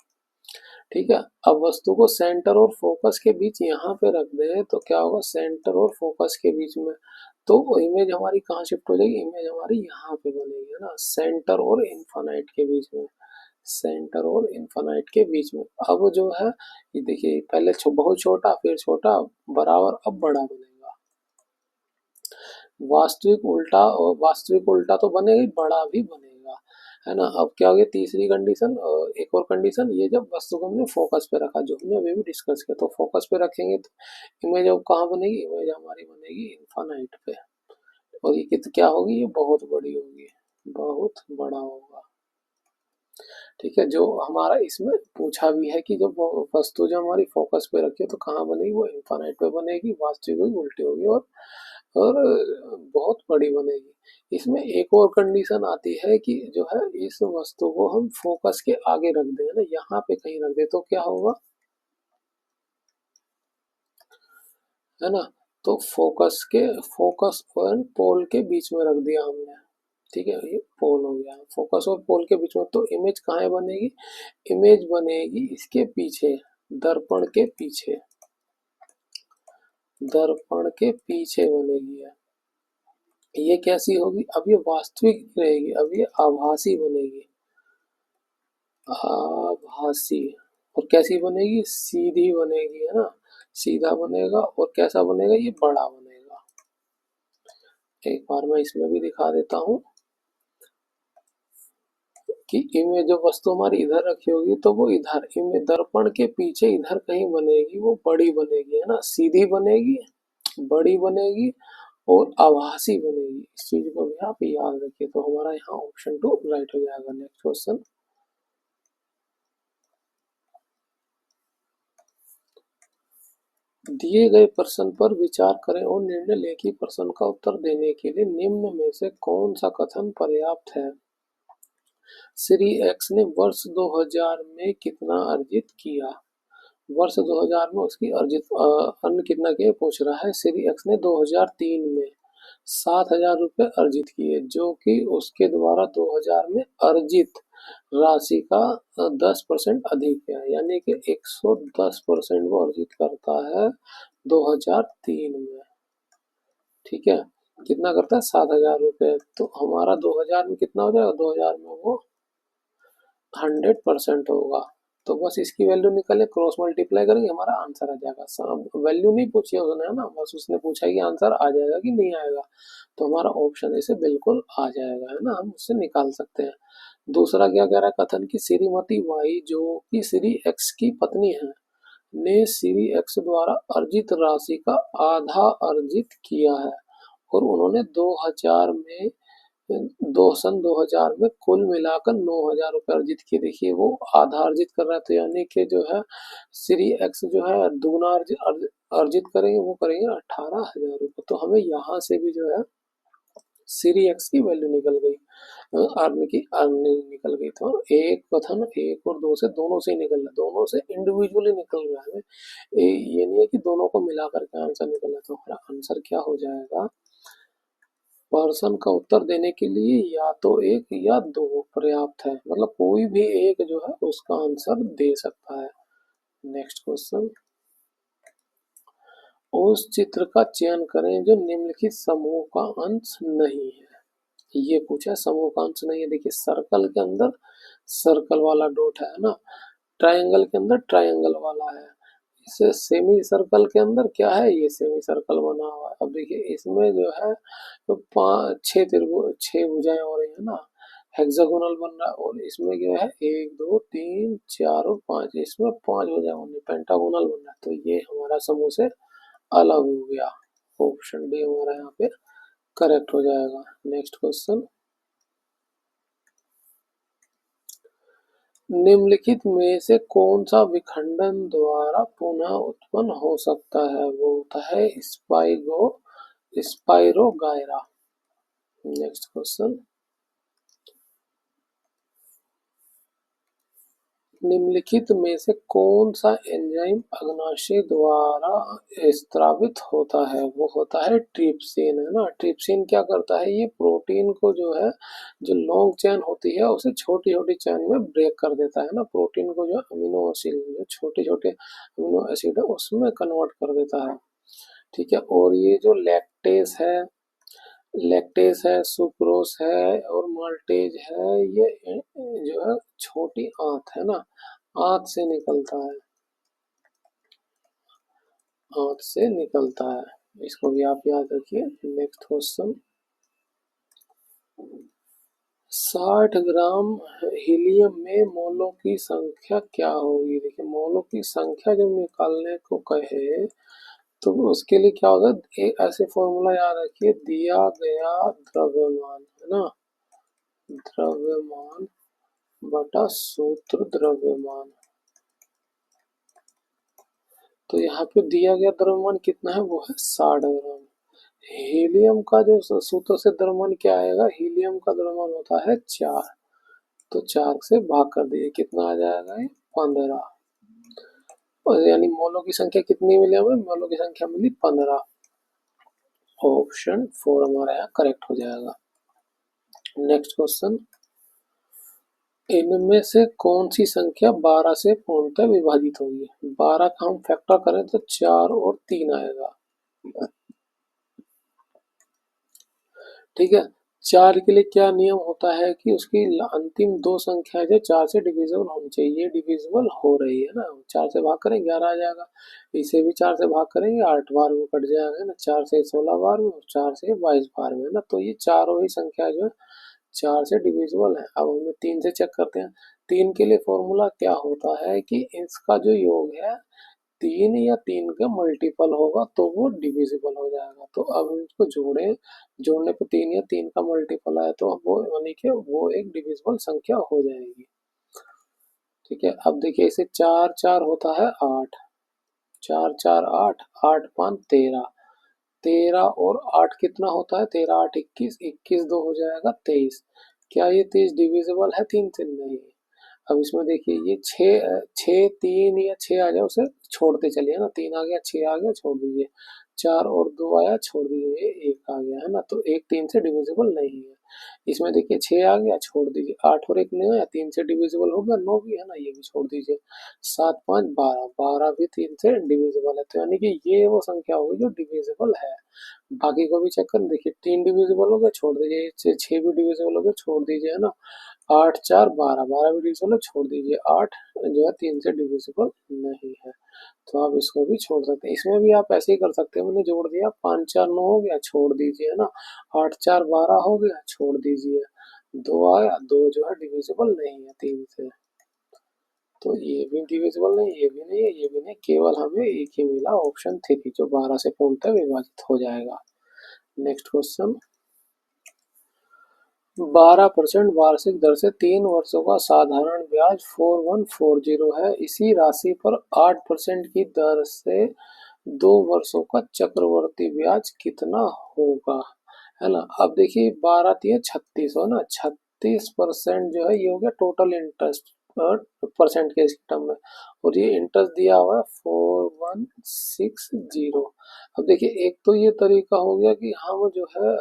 ठीक है। अब वस्तु को सेंटर और फोकस के बीच यहाँ पे रख दें तो क्या होगा, सेंटर और फोकस के बीच में, तो इमेज हमारी कहाँ शिफ्ट हो जाएगी, इमेज हमारी यहाँ पे बनेगी, है ना, सेंटर और इन्फानाइट के बीच में, सेंटर और इन्फानाइट के बीच में। अब जो है ये देखिए पहले बहुत छोटा, फिर छोटा, बराबर, अब बड़ा बनेगा। वास्तविक उल्टा, और वास्तविक उल्टा तो बनेगा ही, बड़ा भी बनेगा, है ना। अब क्या हो गया तीसरी कंडीशन, एक और कंडीशन, ये जब वस्तु को हमने फोकस पे रखा, जो हमने अभी भी डिस्कस किया, तो फोकस पे रखेंगे तो इमेज अब कहाँ बनेगी, इमेज हमारी बनेगी इन्फानाइट पे। और ये क्या होगी, ये बहुत बड़ी होगी, बहुत बड़ा होगा। ठीक है, जो हमारा इसमें पूछा भी है कि जब वस्तु जो हमारी फोकस पे रखी है तो कहाँ बनेगी, वो इन्फानाइट पे बनेगी, वास्तविक होगी, उल्टी होगी, और बहुत बड़ी बनेगी। इसमें एक और कंडीशन आती है कि जो है इस वस्तु को हम फोकस के आगे रख दें ना, यहाँ पे कहीं रख दे तो क्या होगा, है ना। तो फोकस और पोल के बीच में रख दिया हमने। ठीक है, ये पोल हो गया, फोकस और पोल के बीच में, तो इमेज कहाँ बनेगी, इमेज बनेगी इसके पीछे, दर्पण के पीछे, दर्पण के पीछे बनेगी है। ये कैसी होगी, अब ये वास्तविक रहेगी, अब ये आभासी बनेगी, आभासी। और कैसी बनेगी, सीधी बनेगी, है ना, सीधा बनेगा, और कैसा बनेगा, ये बड़ा बनेगा। एक बार मैं इसमें भी दिखा देता हूँ कि इमेज जो वस्तु हमारी इधर रखी होगी तो वो इधर इमेज दर्पण के पीछे इधर कहीं बनेगी, वो बड़ी बनेगी, है ना, सीधी बनेगी, बड़ी बनेगी, और आभासी बनेगी। इस चीज को भी आप याद रखिए, तो हमारा यहाँ ऑप्शन 2 राइट हो जाएगा। नेक्स्ट क्वेश्चन, दिए गए प्रश्न पर विचार करें और निर्णय लें कि प्रश्न का उत्तर देने के लिए निम्न में से कौन सा कथन पर्याप्त है। श्री एक्स ने वर्ष 2000 में कितना अर्जित किया, वर्ष 2000 में उसकी अर्जित अन्न कितना के पूछ रहा है। श्री एक्स ने 2003 में 7,000 रुपये अर्जित किए, जो कि उसके द्वारा 2000 में अर्जित राशि का 10% अधिक है, यानी कि 110% वो अर्जित करता है 2003 में। ठीक है, कितना करता है, 7,000 रुपये, तो हमारा 2000 में कितना हो जाएगा, 2000 में वो 100% होगा। तो बस इसकी वैल्यू निकले, क्रॉस मल्टीप्लाई करेंगे, हमारा आंसर आ जाएगा। वैल्यू नहीं पूछी उसने, है ना, बस उसने पूछा कि आंसर आ जाएगा कि नहीं आएगा, तो हमारा ऑप्शन ए से बिल्कुल आ जाएगा, है ना, हम उससे निकाल सकते हैं। दूसरा क्या कह रहा है, कथन की श्रीमती वाई जो कि श्री एक्स की पत्नी है, ने श्री एक्स द्वारा अर्जित राशि का आधा अर्जित किया है, और उन्होंने 2000 में दो सन 2000 में कुल मिलाकर 9,000 रुपये अर्जित किए। देखिए वो आधा अर्जित कर रहा है, तो यानी कि जो है श्री एक्स जो है दुगना अर्जित करेंगे, वो करेंगे 18,000 रुपये। तो हमें यहाँ से भी जो है श्री एक्स की वैल्यू निकल गई, अर्न की अर्निंग निकल गई। तो एक कथन एक और दो से, दोनों से ही निकल रहा है, दोनों से इंडिविजुअली निकल रहा है, ये नहीं है कि दोनों को मिला करके आंसर निकल रहा है। तो हमारा आंसर क्या हो जाएगा, प्रश्न का उत्तर देने के लिए या तो एक या दो पर्याप्त है, मतलब कोई भी एक जो है उसका आंसर दे सकता है। नेक्स्ट क्वेश्चन, उस चित्र का चयन करें जो निम्नलिखित समूह का अंश नहीं है। ये पूछा समूह का अंश नहीं है। देखिए सर्कल के अंदर सर्कल वाला डॉट है ना, ट्रायंगल के अंदर ट्रायंगल वाला है, इसे सेमी सर्कल के अंदर क्या है, ये सेमी सर्कल बना हुआ है। अब देखिए इसमें जो है तो पांच छह भुजाएं हो रही है ना, हेक्सागोनल बन रहा है, और इसमें क्या है 1 2 3 4 और 5, इसमें 5 भुजाएं होंगी, पेंटागोनल बन रहा है, तो ये हमारा समूह से अलग हो गया। ऑप्शन डी हमारा यहाँ पे करेक्ट हो जाएगा। नेक्स्ट क्वेश्चन, निम्नलिखित में से कौन सा विखंडन द्वारा पुनः उत्पन्न हो सकता है, वो होता है स्पाइरोगायरा। नेक्स्ट क्वेश्चन, निम्नलिखित में से कौन सा एंजाइम अग्नाशय द्वारा स्त्रावित होता है, वो होता है ट्रिप्सिन, है ना। ट्रिप्सिन क्या करता है, ये प्रोटीन को जो है, जो लॉन्ग चेन होती है उसे छोटी छोटी चेन में ब्रेक कर देता है ना, प्रोटीन को जो अमीनो एसिड, जो छोटे छोटे अमीनो एसिड है उसमें कन्वर्ट कर देता है। ठीक है, और ये जो लैक्टेस है सुक्रोस है और माल्टेज है, ये जो है छोटी आंत है ना, आंत से निकलता है, आंत से निकलता है, इसको भी आप याद रखिए। नेक्स्ट क्वेश्चन, 60 ग्राम हीलियम में मोलों की संख्या क्या होगी? देखिए मोलों की संख्या जब निकालने को कहे तो उसके लिए क्या होगा, एक ऐसे फॉर्मूला याद रखिए, दिया गया द्रव्यमान है ना, द्रव्यमान बटा सूत्र द्रव्यमान। तो यहाँ पे दिया गया द्रव्यमान कितना है, वो है 60 ग्राम। हीलियम का जो सूत्र से द्रव्यमान क्या आएगा, हीलियम का द्रव्यमान होता है 4, तो 4 से भाग कर दिए, कितना आ जाएगा ये 15। और यानी मोलों की संख्या कितनी मिली हमें, मोलों की संख्या मिली 15। ऑप्शन 4 हमारा यहाँ करेक्ट हो जाएगा। नेक्स्ट क्वेश्चन, इनमें से कौन सी संख्या 12 से पूर्णतः विभाजित होगी? 12 का हम फैक्टर करें तो 4 और 3 आएगा, ठीक है। 4 के लिए क्या नियम होता है कि उसकी अंतिम दो संख्या जो 4 से डिविजिबल होनी चाहिए, ये डिविजिबल हो रही है ना, 4 से भाग करें 11 आ जाएगा, इसे भी 4 से भाग करेंगे 8 बार में कट जाएगा ना, 4 से 16 बार में और 4 से 22 बार में ना, तो ये चारों ही संख्या जो है 4 से डिविजिबल है। अब हमें 3 से चेक करते हैं। 3 के लिए फॉर्मूला क्या होता है कि इसका जो योग है 3 या 3 का मल्टीपल होगा तो वो डिविजिबल हो जाएगा। तो अब हम इसको जोड़ें, जोड़ने पे 3 या 3 का मल्टीपल आया तो वो यानी कि वो एक डिविजिबल संख्या हो जाएगी, ठीक है। अब देखिए इसे 4 4 होता है 8, 4 4 8, 8 5 13, 13 और 8 कितना होता है, 13 8 21, 21 2 हो जाएगा 23। क्या ये 23 डिविजिबल है 3 से? नहीं। अब इसमें देखिए ये 6 6 3 या 6 आ जाए उसे छोड़ते चलिए ना, 3 आ गया 6 आ गया छोड़ दीजिए, 4 और 2 आया छोड़ दीजिए, 1 आ गया है ना, तो 1 3 से डिविजिबल नहीं है। इसमें देखिए 6 आ गया छोड़ दीजिए, 8 और 1 नहीं आया, 3 से डिविजिबल हो गया, 9 भी है ना, ये भी छोड़ दीजिए, 7 5 12, 12 भी 3 से डिविजिबल है, तो यानी कि ये वो संख्या होगी जो डिविजिबल है। बाकी को भी चेक कर देखिए, 3 डिविजिबल हो गया छोड़ दीजिए, 6 भी डिविजिबल हो गया छोड़ दीजिए है ना, 8 4 12, 12 भी डिविजिबल है छोड़ दीजिए, 8 जो है 3 से डिविजिबल नहीं है, तो आप इसको भी छोड़ सकते हैं। इसमें भी आप ऐसे ही कर सकते हैं, मैंने जोड़ दिया, 5 4 9 हो गया छोड़ दीजिए है ना, 8 4 12 हो गया छोड़ दीजिए, 2 आया, 2 जो है डिविजिबल नहीं है 3 से, तो ये भी डिविजिबल नहीं, ये भी नहीं है, ये भी नहीं, केवल हमें एक ही मिला ऑप्शन 3 जो 12 से पूर्णतः विभाजित हो जाएगा। नेक्स्ट क्वेश्चन, 12% वार्षिक दर से 3 वर्षों का साधारण ब्याज 4140 है, इसी राशि पर 8% की दर से 2 वर्षों का चक्रवर्ती ब्याज कितना होगा, है ना। अब देखिए 12 तिया 36 हो ना, 36% जो है ये हो गया टोटल इंटरेस्ट परसेंट के टर्म में, और ये इंटरेस्ट दिया हुआ है 4160। अब देखिए एक तो ये तरीका हो गया कि हम जो है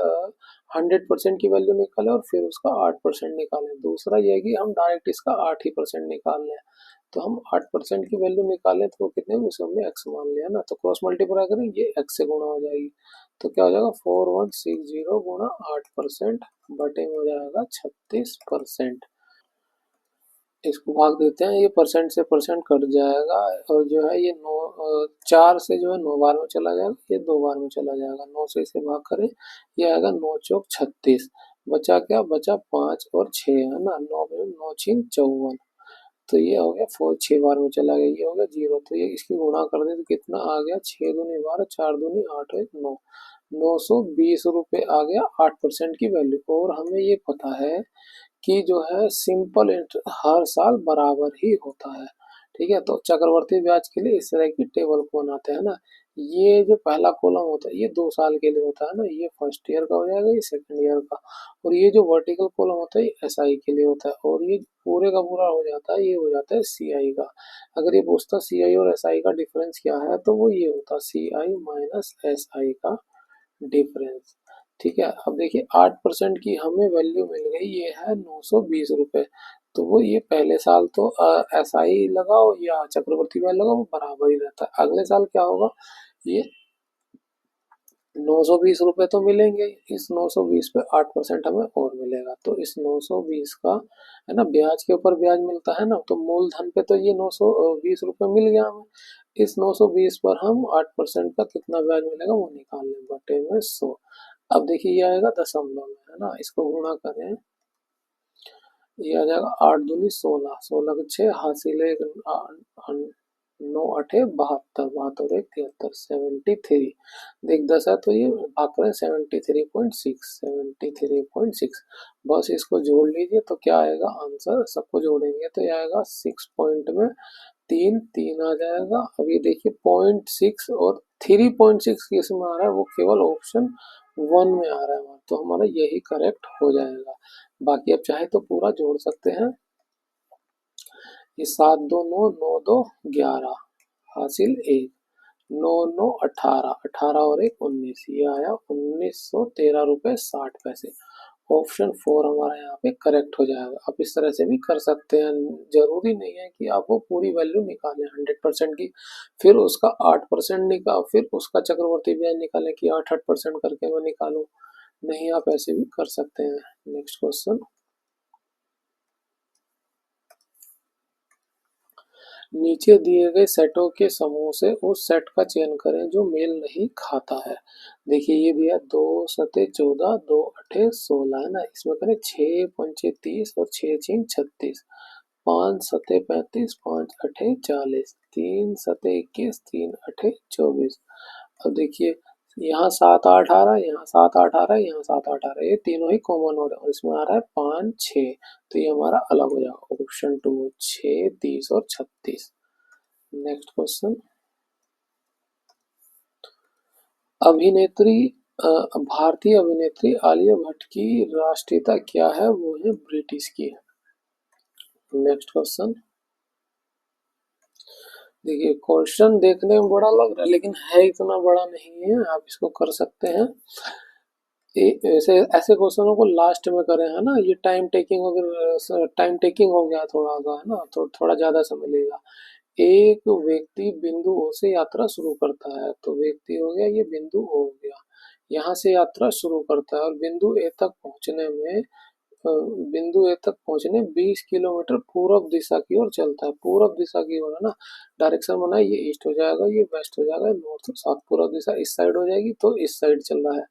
100% की वैल्यू निकालें और फिर उसका 8% निकालें, दूसरा ये है कि हम डायरेक्ट इसका 8% निकाल लें, तो हम 8% की वैल्यू निकालें तो वो कितने में, इसको हमने एक्स मान लिया ना, तो क्रॉस मल्टीप्लाई करें ये एक्स से गुणा हो जाएगी, तो क्या हो जाएगा 4160 गुणा 8% बटे में हो जाएगा 36%। इसको भाग देते हैं, ये परसेंट से परसेंट कट जाएगा, और जो है ये 4 से जो है 9 बार में चला जाएगा, ये 2 बार में चला जाएगा, 9 से इसे भाग करें, ये आएगा 9 चौक 36, बचा क्या बचा 5 और 6 है ना, 9 में 9 छीन 54, तो ये हो गया 4 6 बार में चला गया, ये हो गया 0, तो ये इसकी गुणा कर दे तो कितना आ गया, 6 दूनी 12, 4 दूनी 8 1 9, 920 रुपये आ गया 8% की वैल्यू। और हमें ये पता है कि जो है सिंपल इंटरेस्ट हर साल बराबर ही होता है, ठीक है। तो चक्रवर्ती ब्याज के लिए इस तरह की टेबल को बनाते हैं ना, ये जो पहला कॉलम होता है ये 2 साल के लिए होता है ना, ये फर्स्ट ईयर का हो जाएगा, ये सेकंड ईयर का, और ये जो वर्टिकल कॉलम होता है ये एसआई के लिए होता है, और ये पूरे का पूरा हो जाता है, ये हो जाता है सीआई का। अगर ये पूछता सीआई और एसआई का डिफरेंस क्या है तो वो ये होता सीआई माइनस एसआई का डिफरेंस, ठीक है। अब देखिए 8% की हमें वैल्यू मिल गई, ये है 920 रुपये, तो वो ये पहले साल तो ऐसा ही लगाओ या चक्रवर्ती ब्याज लगाओ वो बराबर ही रहता है, अगले साल क्या होगा, ये 920 रुपये तो मिलेंगे, इस 920 पे 8% हमें और मिलेगा, तो इस 920 का है ना, ब्याज के ऊपर ब्याज मिलता है ना, तो मूलधन पे तो ये 920 रुपये मिल गया हमें, इस 920 पर हम 8% का कितना ब्याज मिलेगा वो निकाल लें बटे में 100। अब देखिए ये आएगा दशमलव में है ना, इसको गुणा करें ये आ जाएगा 8 दूनी 16, 16 के 6 हासिल एक, 9 8 72, 72 एक 73, 73। देख 10 है तो ये भाग करें 73.6, 73.6। बस इसको जोड़ लीजिए तो क्या आएगा आंसर, सबको जोड़ेंगे तो ये आएगा 6 पॉइंट में तीन तीन आ जाएगा। अब ये देखिए 0.6 और 3.6 किस में आ रहा है, वो केवल ऑप्शन 1 में आ रहा है, तो हमारा यही करेक्ट हो जाएगा। बाकी अब चाहे तो पूरा जोड़ सकते हैं। ये 7 2 9, 9 2 11 हासिल एक, 9 9 18, 18 और एक 19, ये आया 1913 रुपये 60 पैसे। ऑप्शन 4 हमारा यहाँ पे करेक्ट हो जाएगा। आप इस तरह से भी कर सकते हैं, जरूरी नहीं है कि आप वो पूरी वैल्यू निकालें 100% की, फिर उसका 8% निकाल, फिर उसका चक्रवर्ती ब्याज निकालें कि 8% करके मैं निकालूं। नहीं, आप ऐसे भी कर सकते हैं। नेक्स्ट क्वेश्चन, नीचे दिए गए सेटों के समूह से उस सेट का चयन करें जो मेल नहीं खाता है। देखिए ये दिया 2 सते 14, 2 अठे 16 है ना, इसमें करें 6 पंचे 30 और 6 छीन 36, 5 सते 35, 5 अठे 40, 3 सते 21, 3 अठे 24। अब देखिए यहाँ 7 8 आ रहा है, यहाँ 7 8 आ रहा है, यहाँ 7 8 आ रहा है, ये तीनों ही कॉमन हो रहे हैं और इसमें आ रहा है 5 6, तो ये हमारा अलग हो जाएगा। ऑप्शन 2 6 30 और 36। नेक्स्ट क्वेश्चन, अभिनेत्री भारतीय अभिनेत्री आलिया भट्ट की राष्ट्रीयता क्या है, वो है ब्रिटिश की। नेक्स्ट क्वेश्चन, देखिए क्वेश्चन देखने में बड़ा लग रहा है लेकिन है इतना बड़ा नहीं है, आप इसको कर सकते हैं। ऐसे ऐसे क्वेश्चनों को लास्ट में करें है ना, ये टाइम टेकिंग अगर टाइम टेकिंग हो गया थोड़ा सा है ना, तो थोड़ा ज्यादा समय लेगा। एक व्यक्ति बिंदु ओ से यात्रा शुरू करता है, तो व्यक्ति हो गया, ये बिंदु ओ हो गया, यहाँ से यात्रा शुरू करता है और बिंदु ए तक पहुंचने में बिंदु ए तक पहुंचने 20 किलोमीटर पूर्व दिशा की ओर चलता है। पूर्व दिशा की ओर है ना, डायरेक्शन बनाए, ये ईस्ट हो जाएगा, ये वेस्ट हो जाएगा, नॉर्थ साउथ। पूर्व दिशा इस साइड हो जाएगी तो इस साइड चल रहा है।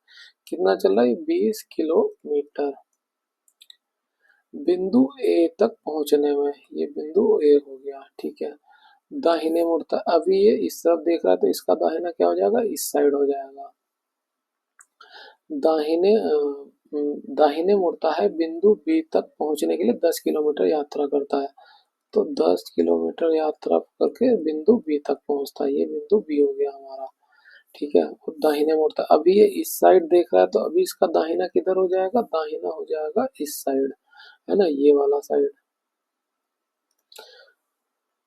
कितना चल रहा है, 20 किलोमीटर बिंदु ए तक पहुंचने में। ये बिंदु ए हो गया, ठीक है। दाहिने मुड़ता, अभी ये इस तरफ देख रहा है तो इसका दाहिना क्या हो जाएगा, इस साइड हो जाएगा। दाहिने दाहिने मुड़ता है, बिंदु बी तक पहुंचने के लिए 10 किलोमीटर यात्रा करता है, तो 10 किलोमीटर यात्रा करके बिंदु बी तक पहुंचता है, ये बिंदु बी हो गया हमारा, ठीक है। और दाहिने मुड़ता, अभी ये इस साइड देख रहा है तो अभी इसका दाहिना किधर हो जाएगा, दाहिना हो जाएगा इस साइड, है ना, ये वाला साइड।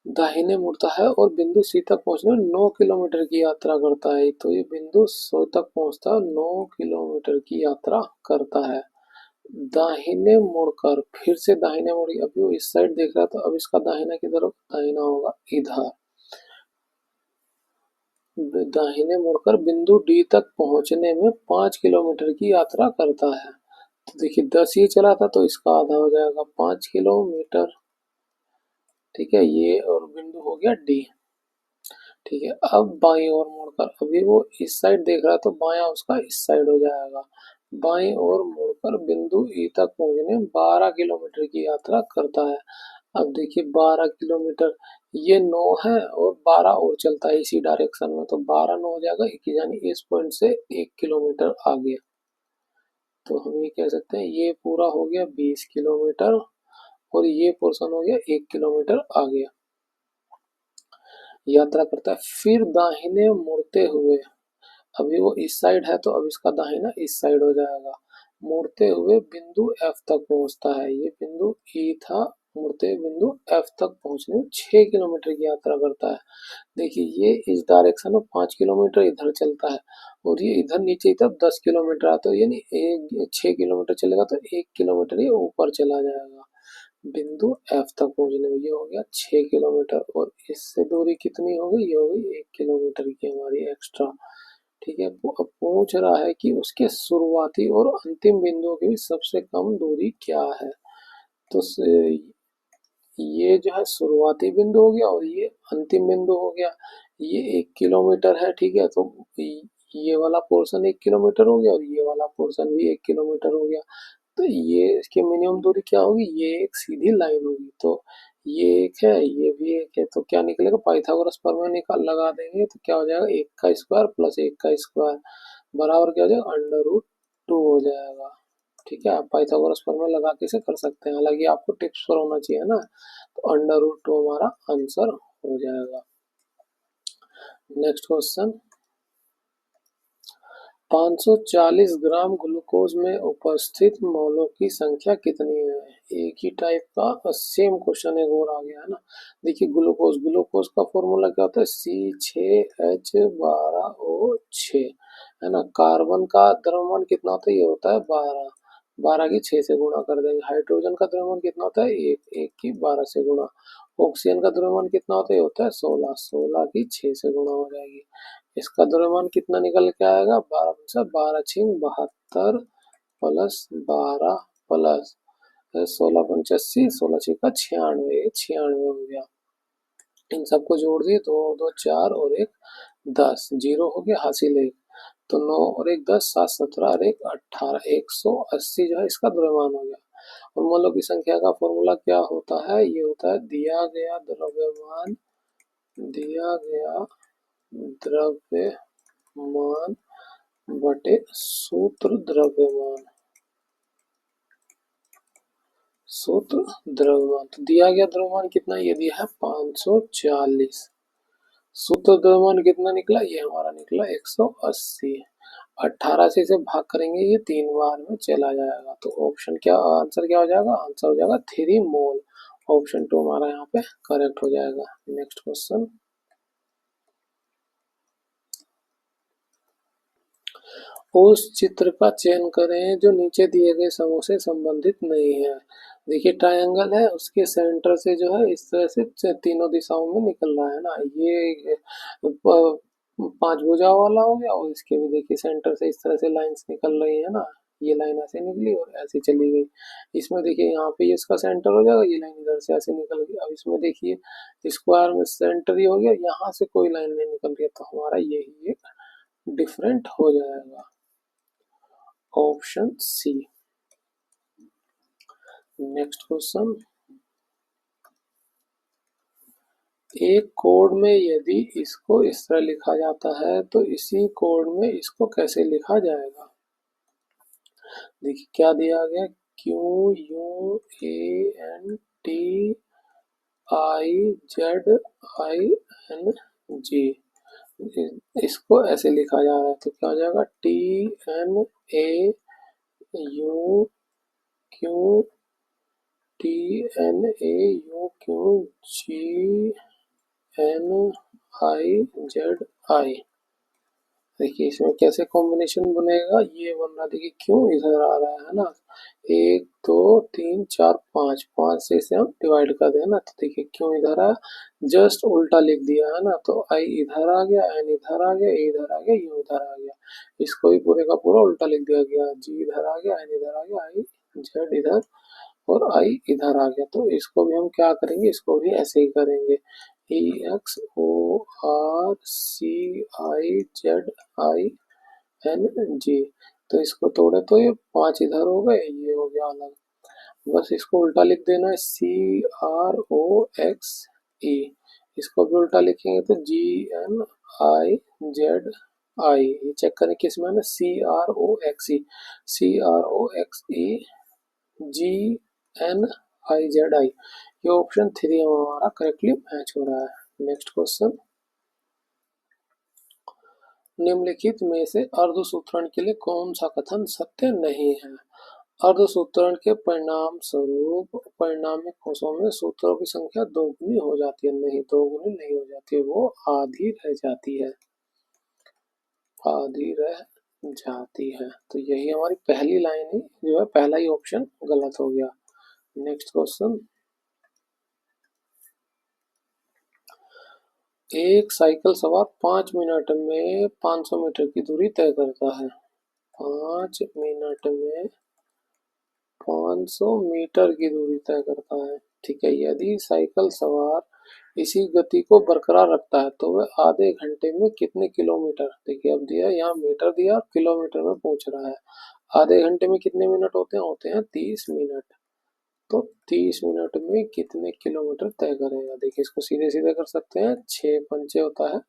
दाहिने मुड़ता है और बिंदु सी तक पहुंचने में 9 किलोमीटर की यात्रा करता है, तो ये बिंदु सी तक पहुंचता है 9 किलोमीटर की यात्रा करता है। दाहिने मुड़कर, फिर से दाहिने मुड़, अभी वो इस साइड देख रहा है तो अब इसका दाहिना किधर होगा, दाहिना होगा इधर। दाहिने मुड़कर बिंदु डी तक पहुंचने में 5 किलोमीटर की यात्रा करता है, तो देखिए 10 ही चला था तो इसका आधा हो जाएगा 5 किलोमीटर, ठीक है। ये और बिंदु हो गया डी, ठीक है। अब बाईं ओर मुड़कर, अभी वो इस साइड देख रहा है तो बायां उसका इस साइड हो जाएगा। बाईं ओर मुड़कर बिंदु ई तक पहुंचने 12 किलोमीटर की यात्रा करता है। अब देखिए 12 किलोमीटर, ये 9 है और 12 और चलता है इसी डायरेक्शन में, तो 12 9 हो जाएगा 21, यानी इस पॉइंट से 1 किलोमीटर आगे। तो हम ये कह सकते हैं ये पूरा हो गया 20 किलोमीटर और ये पोर्शन हो गया 1 किलोमीटर आगे यात्रा करता है। फिर दाहिने मुड़ते हुए, अभी वो इस साइड है तो अब इसका दाहिना इस साइड हो जाएगा, मुड़ते हुए बिंदु एफ तक पहुंचता है, ये बिंदु ई था, मुड़ते हुए बिंदु एफ तक पहुंचने में 6 किलोमीटर की यात्रा करता है। देखिए ये इस डायरेक्शन में 5 किलोमीटर इधर चलता है और ये इधर नीचे की तरफ 10 किलोमीटर आता है, यानी 6 किलोमीटर चलेगा तो 1 किलोमीटर ये ऊपर चला जाएगा बिंदु एफ तक पहुंचने में। ये हो गया 6 किलोमीटर और इससे दूरी कितनी हो गई, ये हो गई 1 किलोमीटर की हमारी एक्स्ट्रा, ठीक है। अब पूछ रहा है कि उसके शुरुआती और अंतिम बिंदुओं के बीच सबसे कम दूरी क्या है, तो ये जो है शुरुआती बिंदु हो गया और ये अंतिम बिंदु हो गया, ये 1 किलोमीटर है, ठीक है। तो ये वाला पोर्शन 1 किलोमीटर हो गया और ये वाला पोर्शन भी 1 किलोमीटर हो गया, तो ये इसकी मिनिमम दूरी क्या होगी, ये एक सीधी लाइन होगी। तो ये एक है, ये भी एक है, तो क्या निकलेगा, पाइथागोरस प्रमेय निकाल लगा देंगे तो क्या हो जाएगा, एक का स्क्वायर प्लस एक का स्क्वायर बराबर क्या हो जाएगा, अंडर रूट 2 हो जाएगा। ठीक है, आप पाइथागोरस प्रमेय लगा के इसे कर सकते हैं, हालांकि आपको टिप्स पर होना चाहिए ना। तो अंडर रूट 2 हमारा आंसर हो जाएगा। नेक्स्ट क्वेश्चन, 540 ग्राम ग्लूकोज में उपस्थित मोलों की संख्या कितनी है। एक ही टाइप का सेम क्वेश्चन एक और आ गया है ना। देखिए ग्लूकोज, ग्लूकोज का फॉर्मूला क्या होता है, C6H12O6 है ना। कार्बन का द्रव्यमान कितना होता है, ये होता है 12, 12 की 6 से गुणा कर देंगे। हाइड्रोजन का द्रव्यमान कितना होता है, एक, एक की 12 से गुणा। ऑक्सीजन का द्रव्यमान कितना होता है, ये होता है 16, 16 की 6 से गुणा हो जाएगी। इसका द्रव्यमान कितना निकल के आएगा, 12×12 = 72 प्लस 12 प्लस 16×85, 16×6 = 96, 96 हो गया। इन सबको जोड़ दिए, 2 और 2 4 और 1 10, जीरो हो गया, हासिल 1। तो 9 और 1 10, 7 17 और 1 18, 180 जो है इसका द्रव्यमान हो गया। और मोलों की संख्या का फॉर्मूला क्या होता है, ये होता है दिया गया द्रव्यमान, दिया गया द्रव्यमान बटे सूत्र द्रव्यमान, सूत्र द्रव्यमान। तो दिया गया द्रव्यमान कितना, ये दिया है 540, सूत्र द्रव्यमान कितना निकला, ये हमारा निकला 180। 18 से इसे भाग करेंगे, ये 3 बार में चला जाएगा। तो ऑप्शन क्या, आंसर क्या हो जाएगा, आंसर हो जाएगा 3 मोल। ऑप्शन 2 हमारा यहाँ पे करेक्ट हो जाएगा। नेक्स्ट क्वेश्चन, उस चित्र का चयन करें जो नीचे दिए गए समूह से संबंधित नहीं है। देखिए ट्रायंगल है, उसके सेंटर से जो है इस तरह से तीनों दिशाओं में निकल रहा है ना। ये पांच भुजा वाला हो गया, और इसके भी देखिए सेंटर से इस तरह से लाइंस निकल रही है ना। ये लाइन ऐसे निकली और ऐसे चली गई। इसमें देखिए यहाँ पे ये इसका सेंटर हो जाएगा, ये लाइन इधर से ऐसे निकल गई। अब इसमें देखिए स्क्वायर में सेंटर ही हो गया, यहाँ से कोई लाइन नहीं निकल रही है, तो हमारा यही एक डिफरेंट हो जाएगा, ऑप्शन सी। नेक्स्ट क्वेश्चन, एक कोड में यदि इसको इस तरह लिखा जाता है तो इसी कोड में इसको कैसे लिखा जाएगा। देखिए क्या दिया गया, QUANTIZING, इसको ऐसे लिखा जा रहा है, तो क्या हो जाएगा, TNAUQTNAUQGNIZI। देखिए इसमें कैसे कॉम्बिनेशन बनेगा, ये बन रहा, देखिए क्यों इधर आ रहा है ना। 1 2 3 4 5, 5 से इसे हम डिवाइड कर दें ना, तो देखिए क्यों इधर आया, जस्ट उल्टा लिख दिया है ना। तो आई इधर आ गया, एन इधर आ गया, ए इधर आ गया, यू इधर आ गया। इसको भी पूरे का पूरा उल्टा लिख दिया गया, जी इधर आ गया, एन इधर आ गया, आई जेड इधर और आई इधर आ गया। तो इसको भी हम क्या करेंगे, इसको भी ऐसे ही करेंगे, EXORCIZING। तो इसको तोड़े तो ये 5 इधर हो गए, ये हो गया अलग। बस इसको उल्टा लिख देना है, CROXE। इसको भी उल्टा लिखेंगे तो GNIZI। ये चेक करें किस में है, CROXE, ये ऑप्शन 3 हमारा करेक्टली मैच हो रहा है। नेक्स्ट क्वेश्चन, निम्नलिखित में से अर्धसूत्रण के लिए कौन सा कथन सत्य नहीं है। अर्धसूत्रण के परिणाम स्वरूप परिणामी कोशों में सूत्रों की संख्या दोगुनी हो जाती है, नहीं दोगुनी नहीं हो जाती, वो आधी रह जाती है, आधी रह जाती है। तो यही हमारी पहली लाइन ही जो है, पहला ही ऑप्शन गलत हो गया। नेक्स्ट क्वेश्चन, एक साइकिल सवार 5 मिनट में 500 मीटर की दूरी तय करता है। 5 मिनट में 500 मीटर की दूरी तय करता है। ठीक है, यदि साइकिल सवार इसी गति को बरकरार रखता है तो वह आधे घंटे में कितने किलोमीटर, देखिए अब दिया यहाँ मीटर दिया, किलोमीटर में पूछ रहा है, आधे घंटे में कितने मिनट होते हैं 30 मिनट। तो 30 मिनट में कितने किलोमीटर तय करेगा? देखिए इसको सीधे सीधे कर सकते हैं, 6 पंचे होता है,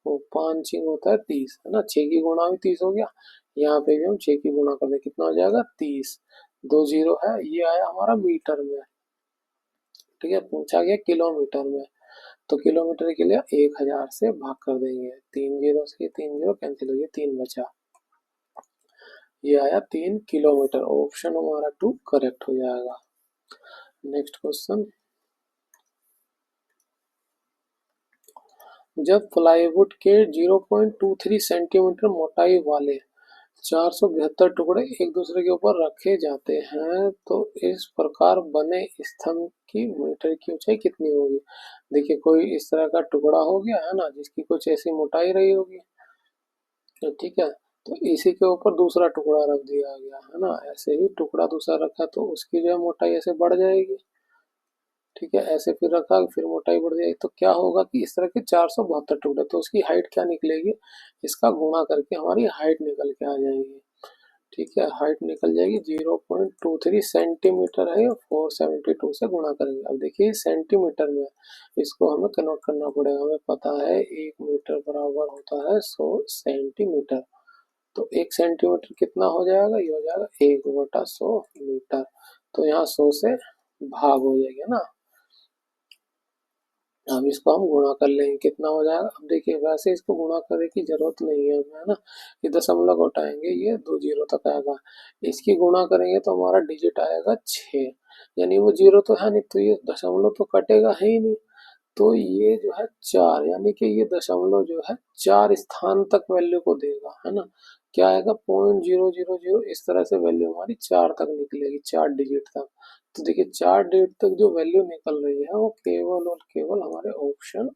वो 5 होता है 30, है ना। 6 की गुणा भी 30 हो गया, यहाँ पे भी हम 6 की गुणा कर दें, कितना हो जाएगा 30। 2 जीरो है, ये आया हमारा मीटर में। ठीक है, पूछा गया किलोमीटर में, तो किलोमीटर के लिए 1000 से भाग कर देंगे। 3 जीरो से 3 जीरो कैंसिल हो गया, 3 बचा, ये आया 3 किलोमीटर। ऑप्शन हमारा 2 करेक्ट हो जाएगा। नेक्स्ट क्वेश्चन, जब प्लाईवुड के 0.23 सेंटीमीटर मोटाई वाले 472 टुकड़े एक दूसरे के ऊपर रखे जाते हैं तो इस प्रकार बने स्तंभ की मीटर की ऊंचाई कितनी होगी? देखिए कोई इस तरह का टुकड़ा हो गया है ना, जिसकी कुछ ऐसी मोटाई रही होगी, तो ठीक है, तो इसी के ऊपर दूसरा टुकड़ा रख दिया गया है ना, ऐसे ही टुकड़ा दूसरा रखा तो उसकी जो है मोटाई ऐसे बढ़ जाएगी। ठीक है, ऐसे फिर रखा, फिर मोटाई बढ़ जाएगी, तो क्या होगा कि इस तरह के 472 टुकड़े, तो उसकी हाइट क्या निकलेगी, इसका गुणा करके हमारी हाइट निकल के आ जाएगी। ठीक है, हाइट निकल जाएगी 0.23 सेंटीमीटर है, 472 से गुणा करेंगे। अब देखिए सेंटीमीटर में, इसको हमें कन्वर्ट करना पड़ेगा। हमें पता है 1 मीटर बराबर होता है 100 सेंटीमीटर, तो 1 सेंटीमीटर कितना हो जाएगा, ये हो जाएगा 1/100 मीटर। तो यहाँ 100 से भाग हो जाएगा ना, अब इसको हम गुणा कर लेंगे, कितना हो जाएगा। अब देखिए वैसे इसको गुणा करने की जरूरत नहीं है हमें, है ना। ये दशमलव उठाएंगे, ये 2 जीरो तक आएगा, इसकी गुणा करेंगे तो हमारा डिजिट आएगा 6, यानी वो जीरो तो है नहीं, तो ये दशमलव तो कटेगा है ही नहीं। तो ये जो है 4, यानी कि ये दशमलव जो है 4 स्थान तक वैल्यू को देगा, है ना। क्या आएगा 0.000, इस तरह से वैल्यू हमारी 4 तक निकलेगी, 4 डिजिट तक। तो देखिए 4 डिजिट तक जो वैल्यू निकल रही है वो केवल और केवल हमारे ऑप्शन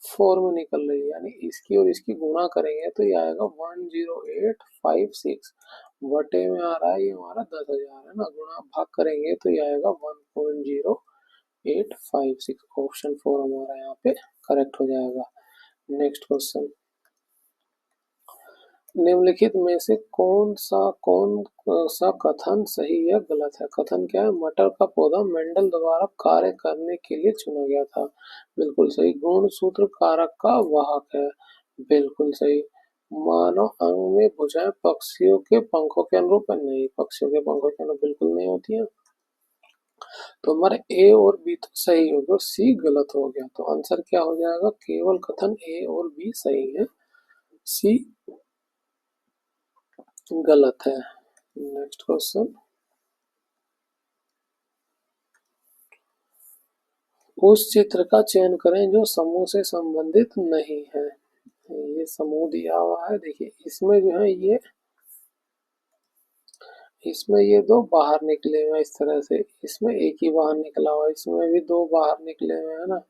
4 में निकल रही है, यानी इसकी और इसकी गुणा करेंगे तो ये आएगा 10856, बटे में आ रहा है ये हमारा 10,000, है ना। गुणा भाग करेंगे तो ये आएगा 1.0856, ऑप्शन 4 हमारा यहाँ पे करेक्ट हो जाएगा। नेक्स्ट क्वेश्चन, निम्नलिखित में से कौन सा कथन सही या गलत है? कथन क्या है, मटर का पौधा मेंडल द्वारा कार्य करने के लिए चुना गया था, बिल्कुल सही। गुणसूत्र कारक का वाहक है, बिल्कुल सही। मानव अंग में भुजाएं पक्षियों के पंखों के अनुरूप है, नहीं, पक्षियों के पंखों के अनुरूप बिल्कुल नहीं होती है। तो हमारे ए और बी तो सही हो गया, सी गलत हो गया, तो आंसर क्या हो जाएगा, केवल कथन ए और बी सही है, सी गलत है। नेक्स्ट क्वेश्चन, उस चित्र का चयन करें जो समूह से संबंधित नहीं है। ये समूह दिया हुआ है, देखिए इसमें जो है इसमें ये दो बाहर निकले हुए इस तरह से, इसमें एक ही बाहर निकला हुआ, इसमें भी दो बाहर निकले हुए, है ना,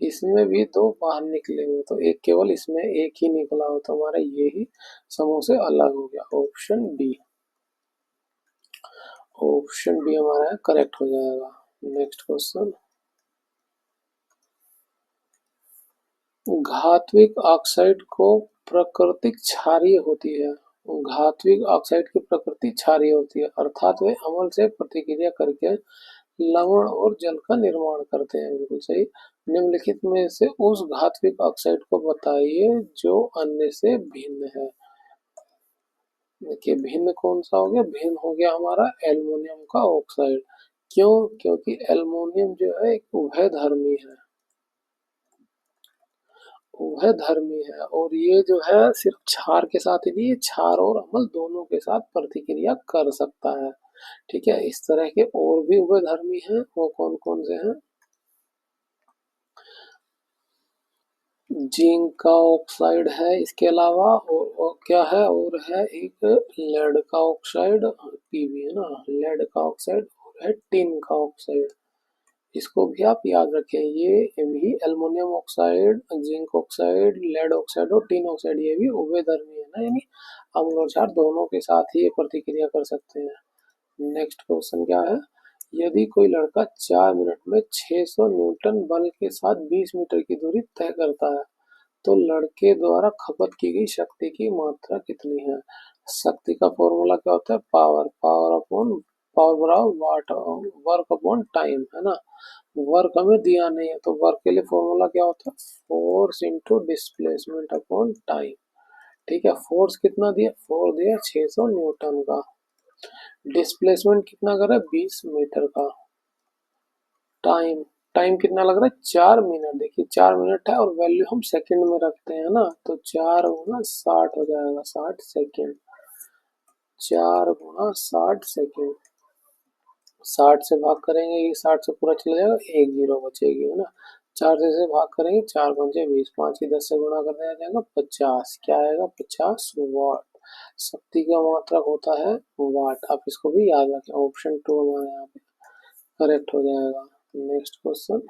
इसमें भी दो बाहर निकले हुए, तो एक केवल इसमें एक ही निकला हुआ, तो हमारा ये ही समूह से अलग हो गया, ऑप्शन बी। ऑप्शन बी हमारा करेक्ट हो जाएगा। नेक्स्ट क्वेश्चन, धात्विक ऑक्साइड को प्राकृतिक क्षारीय होती है, धात्विक ऑक्साइड की प्रकृति क्षारीय होती है, अर्थात वे अम्ल से प्रतिक्रिया करके लवण और जल का निर्माण करते हैं, बिल्कुल सही। निम्नलिखित में से उस धात्विक ऑक्साइड को बताइए जो अन्य से भिन्न है। देखिए भिन्न कौन सा हो गया, भिन्न हो गया हमारा एल्युमिनियम का ऑक्साइड। क्यों? क्योंकि एल्युमिनियम जो है एक उभयधर्मी है, उभयधर्मी है, और ये जो है सिर्फ क्षार के साथ ही नहीं, ये क्षार और अम्ल दोनों के साथ प्रतिक्रिया कर सकता है। ठीक है, इस तरह के और भी उभयधर्मी हैं, वो कौन कौन से हैं, जिंक का ऑक्साइड है, इसके अलावा और क्या है, और है एक लेड का ऑक्साइड, पीबी है ना, लेड का ऑक्साइड, और है टिन का ऑक्साइड। इसको भी आप याद रखें, ये भी aluminium oxide, zinc oxide, lead oxide और टिन ऑक्साइड, ये भी उभयधर्मी है ना, यानी अम्ल और क्षार दोनों के साथ ही ये प्रतिक्रिया कर सकते हैं। नेक्स्ट क्वेश्चन क्या है, यदि कोई लड़का 4 मिनट में 600 न्यूटन बल के साथ 20 मीटर की दूरी तय करता है तो लड़के द्वारा खपत की गई शक्ति की मात्रा कितनी है? शक्ति का फॉर्मूला क्या होता है? पावर, पावर अपॉन पावर बराबर वाट, वर्क अपॉन टाइम, है ना। वर्क हमें दिया नहीं है, तो वर्क के लिए फॉर्मूला क्या होता है? Force into displacement upon time. ठीक है, फोर्स कितना दिया? फोर्स दिया 600 न्यूटन का। डिस्प्लेसमेंट कितना कर रहा है? 20 मीटर का। टाइम, टाइम कितना लग रहा है? 4 मिनट। देखिए 4 मिनट है और वैल्यू हम सेकंड में रखते हैं ना, तो 4 गुना 60 हो जाएगा, 60 सेकेंड। 4 गुना 60 सेकेंड। 60 से भाग करेंगे, ये 60 से पूरा चला जाएगा, एक जीरो बचेगी, है ना। 4 से भाग करेंगे, 4 पंजे 20, 5 की 10 से गुणा कर दिया जाएगा 50। क्या आएगा? 50 वाट। शक्ति का मात्रक होता है वाट। आप इसको भी याद रखें, ऑप्शन 2 हमारे यहाँ पे करेक्ट हो जाएगा। नेक्स्ट क्वेश्चन,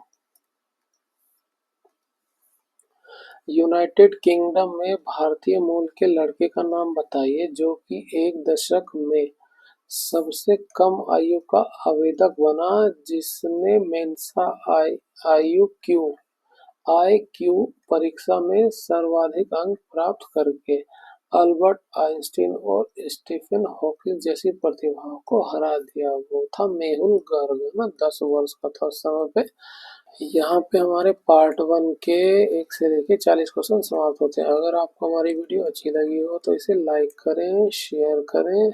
यूनाइटेड किंगडम में भारतीय मूल के लड़के का नाम बताइए जो कि एक दशक में सबसे कम आयु का आवेदक बना, जिसने मेंसा आयु क्यू आई क्यू परीक्षा में सर्वाधिक अंक प्राप्त करके अल्बर्ट आइंस्टीन और स्टीफन हॉकिंग जैसी प्रतिभाओं को हरा दिया। वो था मेहुल गर्ग, ना। 10 वर्ष का था उस समय पे। यहाँ पे हमारे पार्ट 1 के 1 से लेके 40 क्वेश्चन समाप्त होते हैं। अगर आपको हमारी वीडियो अच्छी लगी हो तो इसे लाइक करें, शेयर करें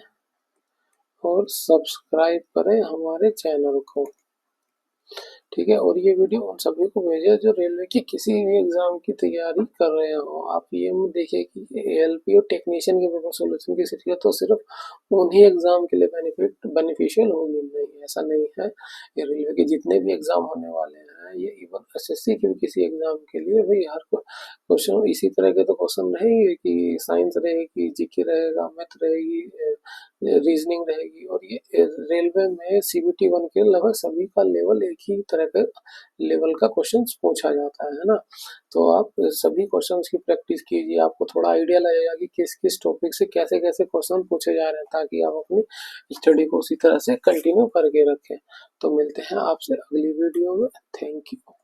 और सब्सक्राइब करें हमारे चैनल को। ठीक है, और ये वीडियो उन सभी को भेजें जो रेलवे की किसी भी एग्जाम की तैयारी कर रहे हो। आप ये मत देखिए कि एएलपी और टेक्नीशियन के पेपर सॉल्यूशन की सीरीज तो सिर्फ उन्हीं एग्जाम के लिए बेनिफिशियल होगी, नहीं, ऐसा नहीं है। ये रेलवे के जितने भी एग्जाम होने वाले हैं, ये इवन एसएससी के भी किसी एग्जाम के लिए भाई हर क्वेश्चन इसी तरह के तो क्वेश्चन रहेंगे कि साइंस रहेगी, जीके रहेगा, मैथ रहेगी, रीजनिंग रहेगी। और ये रेलवे में सीबीटी 1 के लगभग सभी का लेवल एक ही तरह के लेवल का क्वेश्चन पूछा जाता है ना। तो आप सभी क्वेश्चंस की प्रैक्टिस कीजिए, आपको थोड़ा आइडिया लगेगा कि किस किस टॉपिक से कैसे कैसे क्वेश्चन पूछे जा रहे हैं, ताकि आप अपनी स्टडी को उसी तरह से कंटिन्यू करके रखें। तो मिलते हैं आपसे अगली वीडियो में। Thank you.